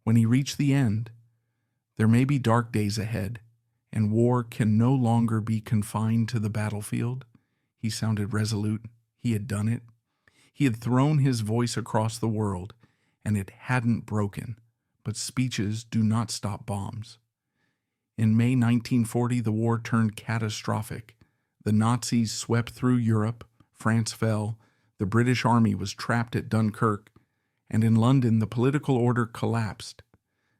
When he reached the end, there may be dark days ahead, and war can no longer be confined to the battlefield. He sounded resolute. He had done it. He had thrown his voice across the world, and it hadn't broken. But speeches do not stop bombs. In May 1940, the war turned catastrophic. The Nazis swept through Europe. France fell. The British Army was trapped at Dunkirk. And in London, the political order collapsed.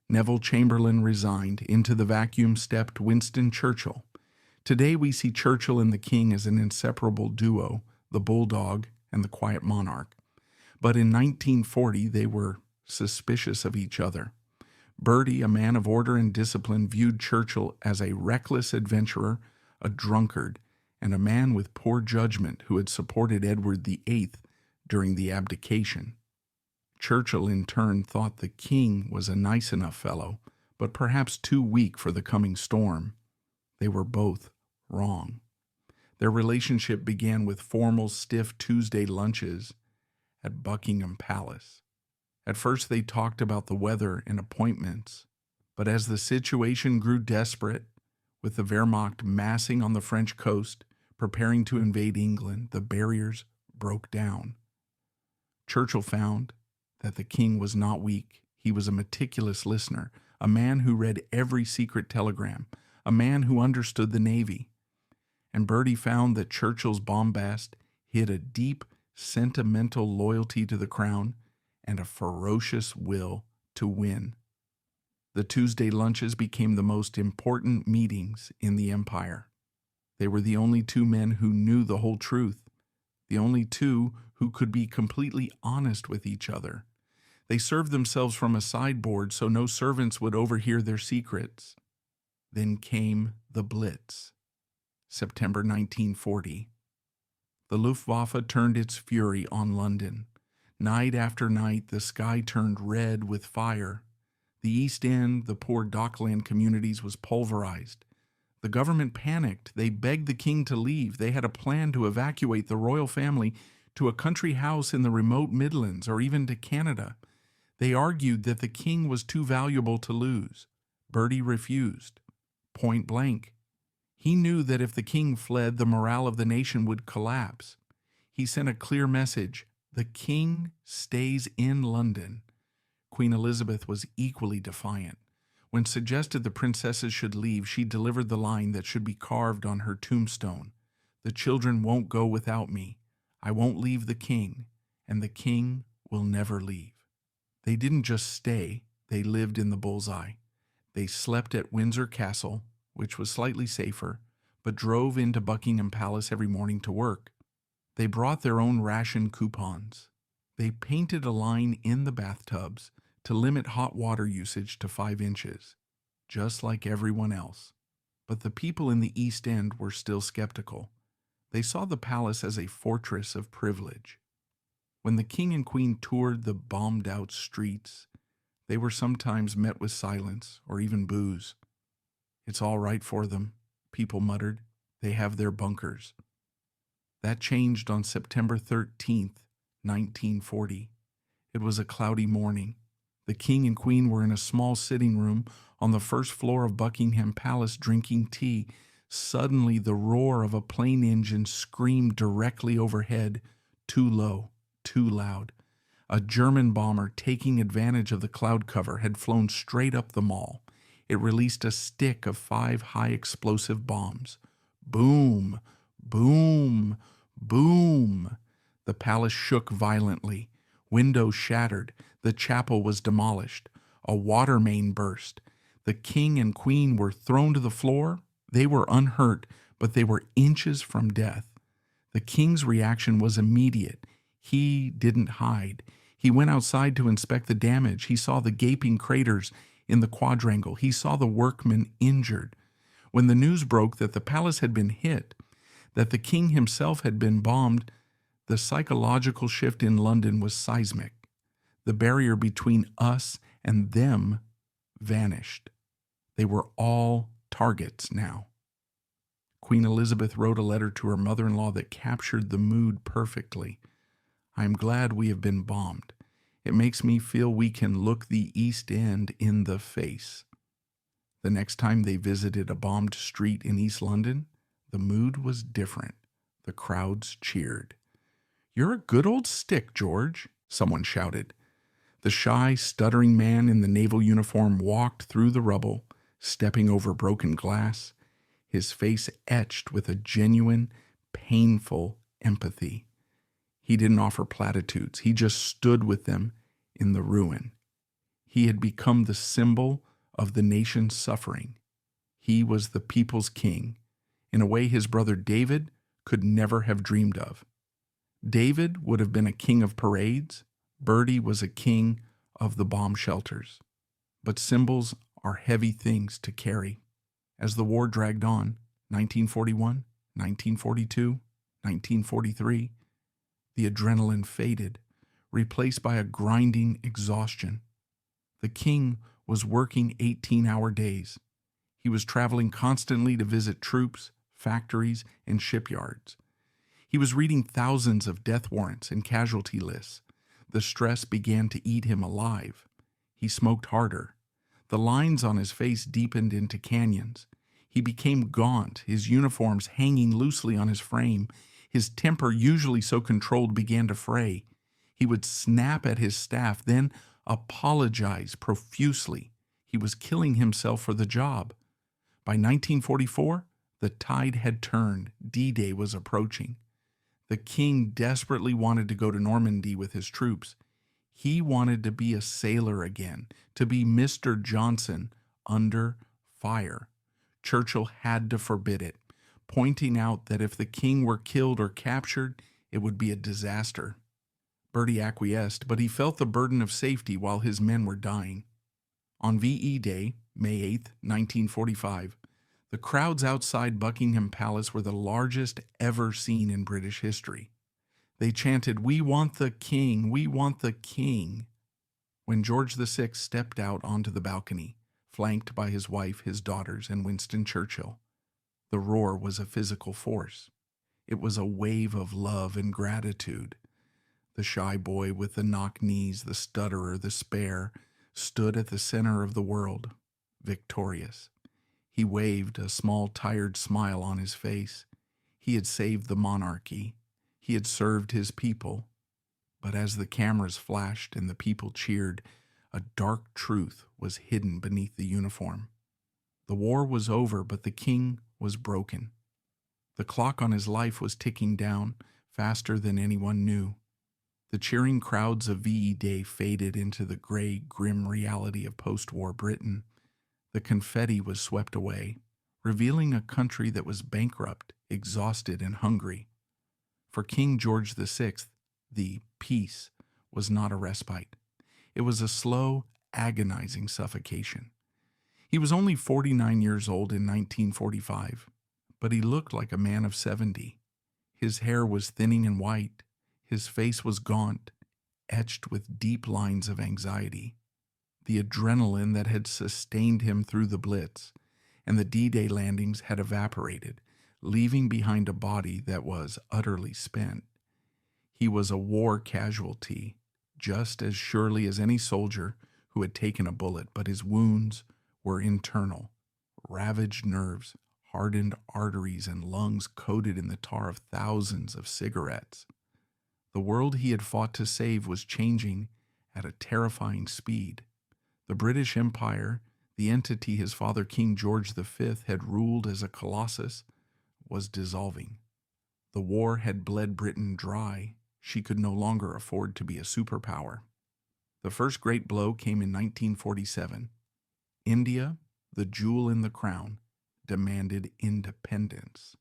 Neville Chamberlain resigned. Into the vacuum stepped Winston Churchill. Today we see Churchill and the king as an inseparable duo, the bulldog and the quiet monarch. But in 1940 they were suspicious of each other. Bertie, a man of order and discipline, viewed Churchill as a reckless adventurer, a drunkard, and a man with poor judgment who had supported Edward VIII during the Abdication. Churchill, in turn, thought the king was a nice enough fellow, but perhaps too weak for the coming storm. They were both wrong. Their relationship began with formal, stiff Tuesday lunches at Buckingham Palace. At first they talked about the weather and appointments, but as the situation grew desperate, with the Wehrmacht massing on the French coast, preparing to invade England, the barriers broke down. Churchill found that the king was not weak. He was a meticulous listener, a man who read every secret telegram, a man who understood the Navy. And Bertie found that Churchill's bombast hid a deep, sentimental loyalty to the crown and a ferocious will to win. The Tuesday lunches became the most important meetings in the empire. They were the only two men who knew the whole truth, the only two who could be completely honest with each other. They served themselves from a sideboard so no servants would overhear their secrets. Then came the Blitz, September 1940. The Luftwaffe turned its fury on London. Night after night, the sky turned red with fire. The East End, the poor dockland communities, was pulverized. The government panicked. They begged the king to leave. They had a plan to evacuate the royal family to a country house in the remote Midlands or even to Canada. They argued that the king was too valuable to lose. Bertie refused, point blank. He knew that if the king fled, the morale of the nation would collapse. He sent a clear message: the king stays in London. Queen Elizabeth was equally defiant. When suggested the princesses should leave, she delivered the line that should be carved on her tombstone: "The children won't go without me. I won't leave the king, and the king will never leave." They didn't just stay, they lived in the bullseye. They slept at Windsor Castle, which was slightly safer, but drove into Buckingham Palace every morning to work. They brought their own ration coupons. They painted a line in the bathtubs to limit hot water usage to 5 inches, just like everyone else. But the people in the East End were still skeptical. They saw the palace as a fortress of privilege. When the king and queen toured the bombed-out streets, they were sometimes met with silence or even boos. "It's all right for them," people muttered. "They have their bunkers." That changed on September 13th, 1940. It was a cloudy morning. The king and queen were in a small sitting room on the first floor of Buckingham Palace drinking tea. Suddenly, the roar of a plane engine screamed directly overhead, too low, too loud. A German bomber, taking advantage of the cloud cover, had flown straight up the mall. It released a stick of 5 high-explosive bombs. Boom, boom, boom. The palace shook violently. Windows shattered. The chapel was demolished. A water main burst. The king and queen were thrown to the floor. They were unhurt, but they were inches from death. The king's reaction was immediate. He didn't hide. He went outside to inspect the damage. He saw the gaping craters in the quadrangle. He saw the workmen injured. When the news broke that the palace had been hit, that the king himself had been bombed, the psychological shift in London was seismic. The barrier between us and them vanished. They were all targets now. Queen Elizabeth wrote a letter to her mother-in-law that captured the mood perfectly. "I am glad we have been bombed. It makes me feel we can look the East End in the face." The next time they visited a bombed street in East London, the mood was different. The crowds cheered. "You're a good old stick, George," someone shouted. The shy, stuttering man in the naval uniform walked through the rubble, stepping over broken glass, his face etched with a genuine, painful empathy. He didn't offer platitudes. He just stood with them in the ruin. He had become the symbol of the nation's suffering. He was the people's king, in a way his brother David could never have dreamed of. David would have been a king of parades. Bertie was a king of the bomb shelters. But symbols are heavy things to carry. As the war dragged on, 1941, 1942, 1943, the adrenaline faded, replaced by a grinding exhaustion. The king was working 18-hour days. He was traveling constantly to visit troops, factories, and shipyards. He was reading thousands of death warrants and casualty lists. The stress began to eat him alive. He smoked harder. The lines on his face deepened into canyons. He became gaunt, his uniforms hanging loosely on his frame. His temper, usually so controlled, began to fray. He would snap at his staff, then apologize profusely. He was killing himself for the job. By 1944, the tide had turned. D-Day was approaching. The king desperately wanted to go to Normandy with his troops. He wanted to be a sailor again, to be Mr. Johnson under fire. Churchill had to forbid it, pointing out that if the king were killed or captured, it would be a disaster. Bertie acquiesced, but he felt the burden of safety while his men were dying. On VE Day, May 8, 1945, the crowds outside Buckingham Palace were the largest ever seen in British history. They chanted, "We want the king, we want the king." When George VI stepped out onto the balcony, flanked by his wife, his daughters, and Winston Churchill, the roar was a physical force. It was a wave of love and gratitude. The shy boy with the knock knees, the stutterer, the spare, stood at the center of the world, victorious. He waved, a small, tired smile on his face. He had saved the monarchy. He had served his people. But as the cameras flashed and the people cheered, a dark truth was hidden beneath the uniform. The war was over, but the king was broken. The clock on his life was ticking down faster than anyone knew. The cheering crowds of VE Day faded into the gray, grim reality of post-war Britain. The confetti was swept away, revealing a country that was bankrupt, exhausted, and hungry. For King George VI, the peace was not a respite. It was a slow, agonizing suffocation. He was only 49 years old in 1945, but he looked like a man of 70. His hair was thinning and white. His face was gaunt, etched with deep lines of anxiety. The adrenaline that had sustained him through the Blitz and the D-Day landings had evaporated, leaving behind a body that was utterly spent. He was a war casualty, just as surely as any soldier who had taken a bullet, but his wounds were internal, ravaged nerves, hardened arteries, and lungs coated in the tar of thousands of cigarettes. The world he had fought to save was changing at a terrifying speed. The British Empire, the entity his father King George V had ruled as a colossus, was dissolving. The war had bled Britain dry. She could no longer afford to be a superpower. The first great blow came in 1947. India, the jewel in the crown, demanded independence.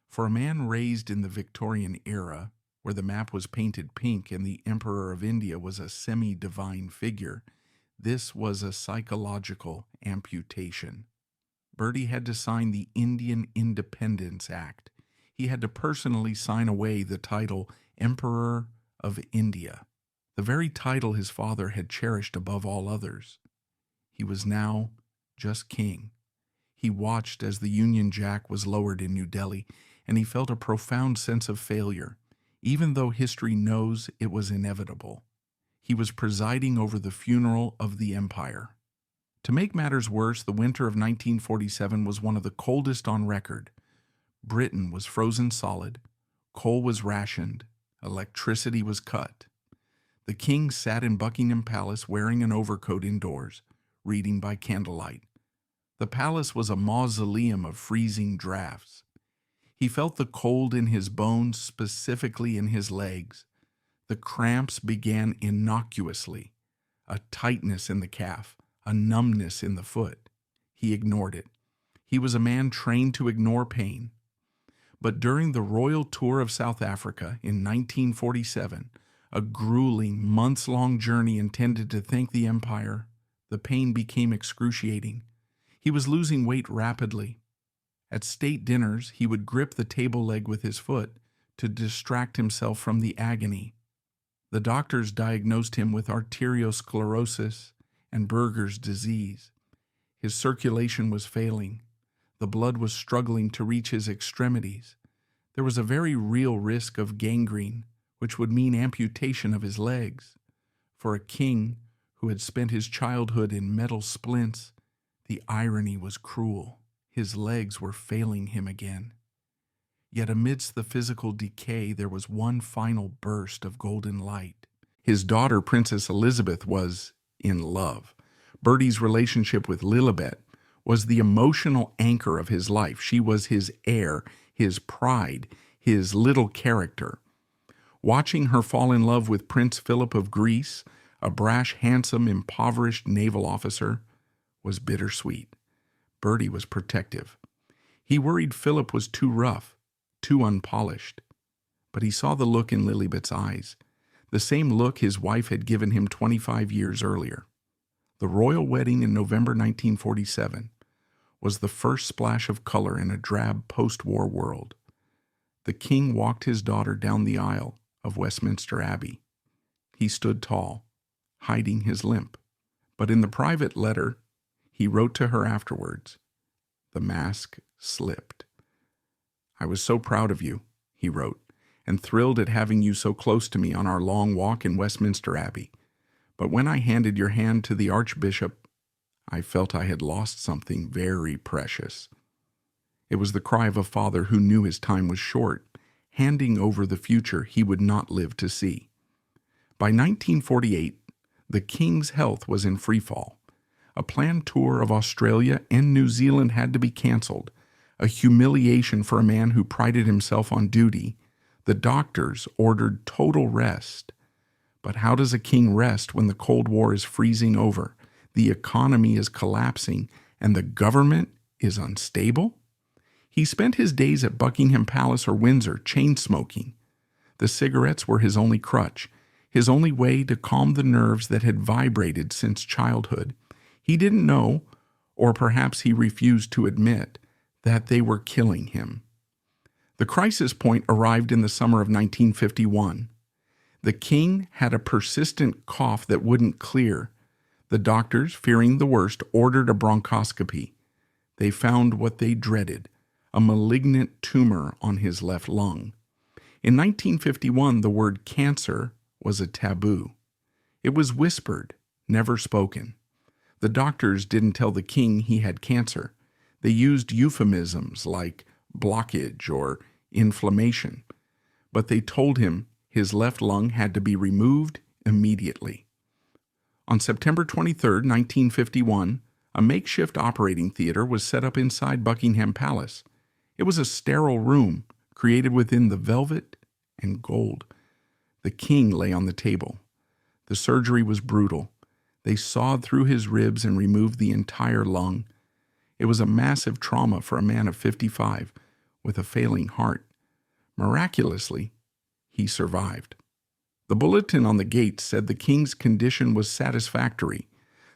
For a man raised in the Victorian era, where the map was painted pink and the Emperor of India was a semi-divine figure, this was a psychological amputation. Bertie had to sign the Indian Independence Act. He had to personally sign away the title Emperor of India, the very title his father had cherished above all others. He was now just king. He watched as the Union Jack was lowered in New Delhi, and he felt a profound sense of failure, even though history knows it was inevitable. He was presiding over the funeral of the empire. To make matters worse, the winter of 1947 was one of the coldest on record. Britain was frozen solid, coal was rationed, electricity was cut. The king sat in Buckingham Palace wearing an overcoat indoors, reading by candlelight. The palace was a mausoleum of freezing drafts. He felt the cold in his bones, specifically in his legs. The cramps began innocuously, a tightness in the calf, a numbness in the foot. He ignored it. He was a man trained to ignore pain. But during the royal tour of South Africa in 1947, a grueling, months-long journey intended to thank the empire, the pain became excruciating. He was losing weight rapidly. At state dinners, he would grip the table leg with his foot to distract himself from the agony. The doctors diagnosed him with arteriosclerosis and Berger's disease. His circulation was failing. The blood was struggling to reach his extremities. There was a very real risk of gangrene, which would mean amputation of his legs. For a king who had spent his childhood in metal splints, the irony was cruel. His legs were failing him again. Yet amidst the physical decay, there was one final burst of golden light. His daughter, Princess Elizabeth, was in love. Bertie's relationship with Lilibet was the emotional anchor of his life. She was his heir, his pride, his little character. Watching her fall in love with Prince Philip of Greece, a brash, handsome, impoverished naval officer, was bittersweet. Bertie was protective. He worried Philip was too rough, too unpolished. But he saw the look in Lilibet's eyes, the same look his wife had given him 25 years earlier. The royal wedding in November 1947 was the first splash of color in a drab post-war world. The king walked his daughter down the aisle, of Westminster Abbey. He stood tall, hiding his limp. But in the private letter he wrote to her afterwards, the mask slipped. "I was so proud of you," he wrote, "and thrilled at having you so close to me on our long walk in Westminster Abbey. But when I handed your hand to the Archbishop, I felt I had lost something very precious." It was the cry of a father who knew his time was short, handing over the future he would not live to see. By 1948, the King's health was in freefall. A planned tour of Australia and New Zealand had to be canceled, a humiliation for a man who prided himself on duty. The doctors ordered total rest. But how does a king rest when the Cold War is freezing over, the economy is collapsing, and the government is unstable? He spent his days at Buckingham Palace or Windsor chain-smoking. The cigarettes were his only crutch, his only way to calm the nerves that had vibrated since childhood. He didn't know, or perhaps he refused to admit, that they were killing him. The crisis point arrived in the summer of 1951. The king had a persistent cough that wouldn't clear. The doctors, fearing the worst, ordered a bronchoscopy. They found what they dreaded, a malignant tumor on his left lung. In 1951, the word cancer was a taboo. It was whispered, never spoken. The doctors didn't tell the king he had cancer. They used euphemisms like blockage or inflammation. But they told him his left lung had to be removed immediately. On September 23, 1951, a makeshift operating theater was set up inside Buckingham Palace. It was a sterile room created within the velvet and gold. The king lay on the table. The surgery was brutal. They sawed through his ribs and removed the entire lung. It was a massive trauma for a man of 55 with a failing heart. Miraculously, he survived. The bulletin on the gate said the king's condition was satisfactory.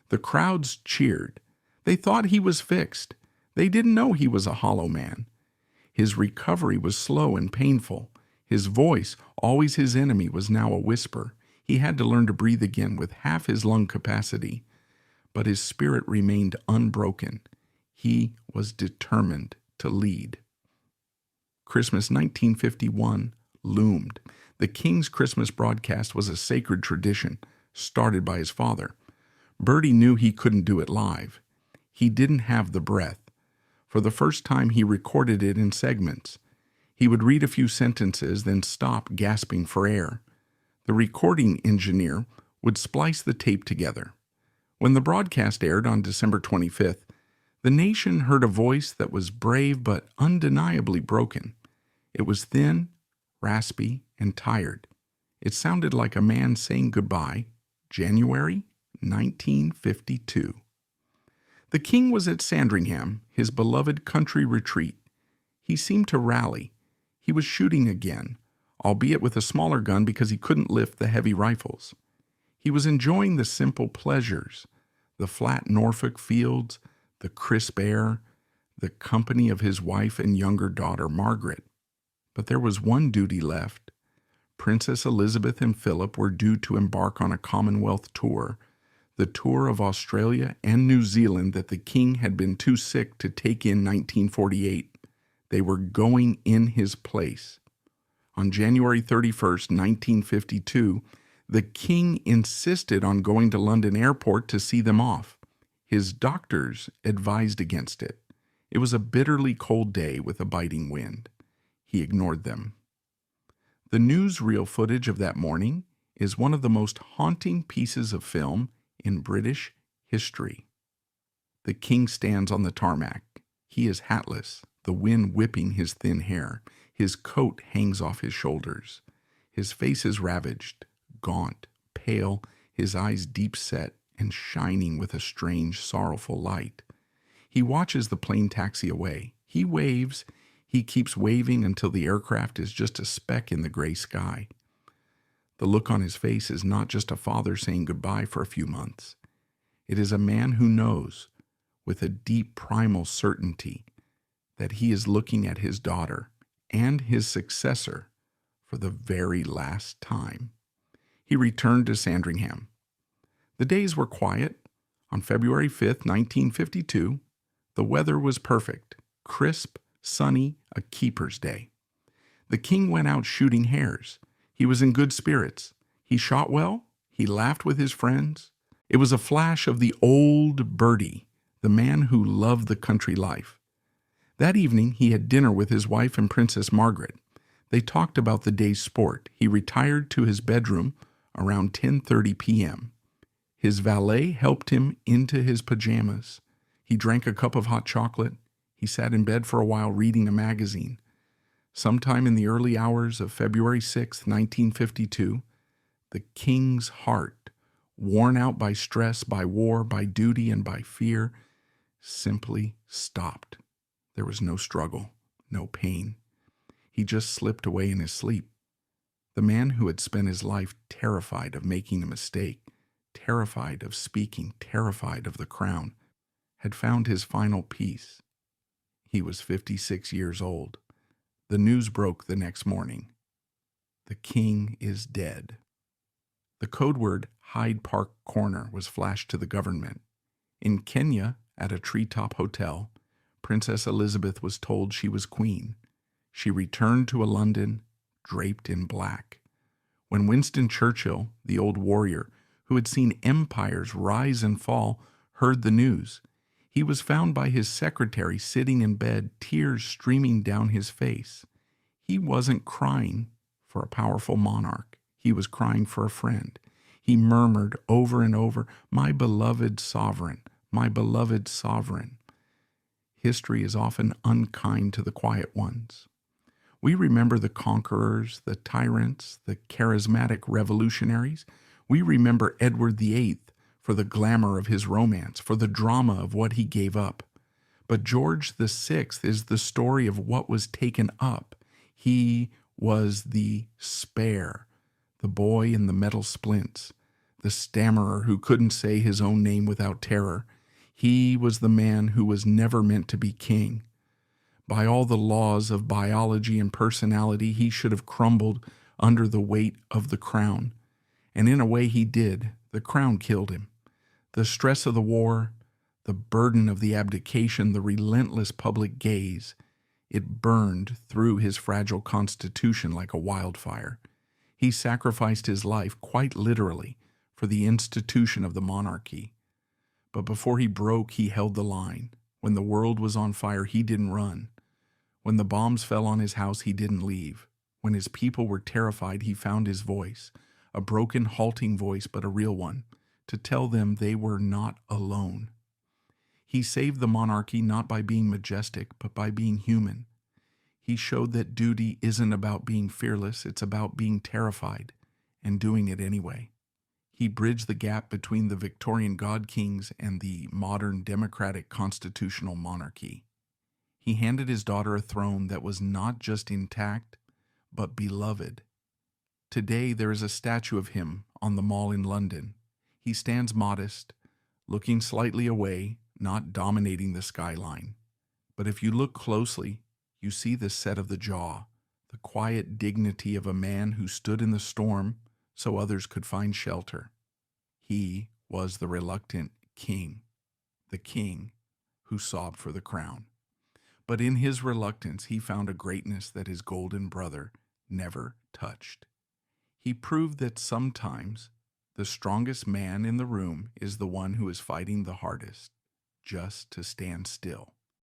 The crowds cheered. They thought he was fixed. They didn't know he was a hollow man. His recovery was slow and painful. His voice, always his enemy, was now a whisper. He had to learn to breathe again with half his lung capacity. But his spirit remained unbroken. He was determined to lead. Christmas 1951 loomed. The king's Christmas broadcast was a sacred tradition, started by his father. Bertie knew he couldn't do it live. He didn't have the breath. For the first time, he recorded it in segments. He would read a few sentences, then stop, gasping for air. The recording engineer would splice the tape together. When the broadcast aired on December 25th, the nation heard a voice that was brave but undeniably broken. It was thin, raspy, and tired. It sounded like a man saying goodbye, January 1952. The king was at Sandringham, his beloved country retreat. He seemed to rally. He was shooting again, albeit with a smaller gun because he couldn't lift the heavy rifles. He was enjoying the simple pleasures, the flat Norfolk fields, the crisp air, the company of his wife and younger daughter, Margaret. But there was one duty left. Princess Elizabeth and Philip were due to embark on a Commonwealth tour, the tour of Australia and New Zealand that the king had been too sick to take in 1948. They were going in his place. On January 31st, 1952, the king insisted on going to London Airport to see them off. His doctors advised against it. It was a bitterly cold day with a biting wind. He ignored them. The newsreel footage of that morning is one of the most haunting pieces of film in British history. The king stands on the tarmac. He is hatless, the wind whipping his thin hair. His coat hangs off his shoulders. His face is ravaged, gaunt, pale, his eyes deep set and shining with a strange, sorrowful light. He watches the plane taxi away. He waves. He keeps waving until the aircraft is just a speck in the gray sky. The look on his face is not just a father saying goodbye for a few months. It is a man who knows, with a deep primal certainty, that he is looking at his daughter and his successor for the very last time. He returned to Sandringham. The days were quiet. On February 5th, 1952, the weather was perfect, crisp, sunny, a keeper's day. The king went out shooting hares. He was in good spirits. He shot well. He laughed with his friends. It was a flash of the old Bertie, the man who loved the country life. That evening he had dinner with his wife and Princess Margaret. They talked about the day's sport. He retired to his bedroom around 10:30 p.m. His valet helped him into his pajamas. He drank a cup of hot chocolate. He sat in bed for a while reading a magazine. Sometime in the early hours of February 6, 1952, the king's heart, worn out by stress, by war, by duty, and by fear, simply stopped. There was no struggle, no pain. He just slipped away in his sleep. The man who had spent his life terrified of making a mistake, terrified of speaking, terrified of the crown, had found his final peace. He was 56 years old. The news broke the next morning. The king is dead. The code word Hyde Park Corner was flashed to the government. In Kenya, at a treetop hotel, Princess Elizabeth was told she was queen. She returned to a London draped in black. When Winston Churchill, the old warrior who had seen empires rise and fall, heard the news, he was found by his secretary sitting in bed, tears streaming down his face. He wasn't crying for a powerful monarch. He was crying for a friend. He murmured over and over, "My beloved sovereign, my beloved sovereign." History is often unkind to the quiet ones. We remember the conquerors, the tyrants, the charismatic revolutionaries. We remember Edward VIII for the glamour of his romance, for the drama of what he gave up. But George VI is the story of what was taken up. He was the spare, the boy in the metal splints, the stammerer who couldn't say his own name without terror. He was the man who was never meant to be king. By all the laws of biology and personality, he should have crumbled under the weight of the crown. And in a way he did. The crown killed him. The stress of the war, the burden of the abdication, the relentless public gaze, it burned through his fragile constitution like a wildfire. He sacrificed his life, quite literally, for the institution of the monarchy. But before he broke, he held the line. When the world was on fire, he didn't run. When the bombs fell on his house, he didn't leave. When his people were terrified, he found his voice, a broken, halting voice, but a real one, to tell them they were not alone. He saved the monarchy not by being majestic, but by being human. He showed that duty isn't about being fearless, it's about being terrified and doing it anyway. He bridged the gap between the Victorian god kings and the modern democratic constitutional monarchy. He handed his daughter a throne that was not just intact, but beloved. Today there is a statue of him on the Mall in London. He stands modest, looking slightly away, not dominating the skyline. But if you look closely, you see the set of the jaw, the quiet dignity of a man who stood in the storm so others could find shelter. He was the reluctant king, the king who sobbed for the crown. But in his reluctance, he found a greatness that his golden brother never touched. He proved that sometimes the strongest man in the room is the one who is fighting the hardest, just to stand still.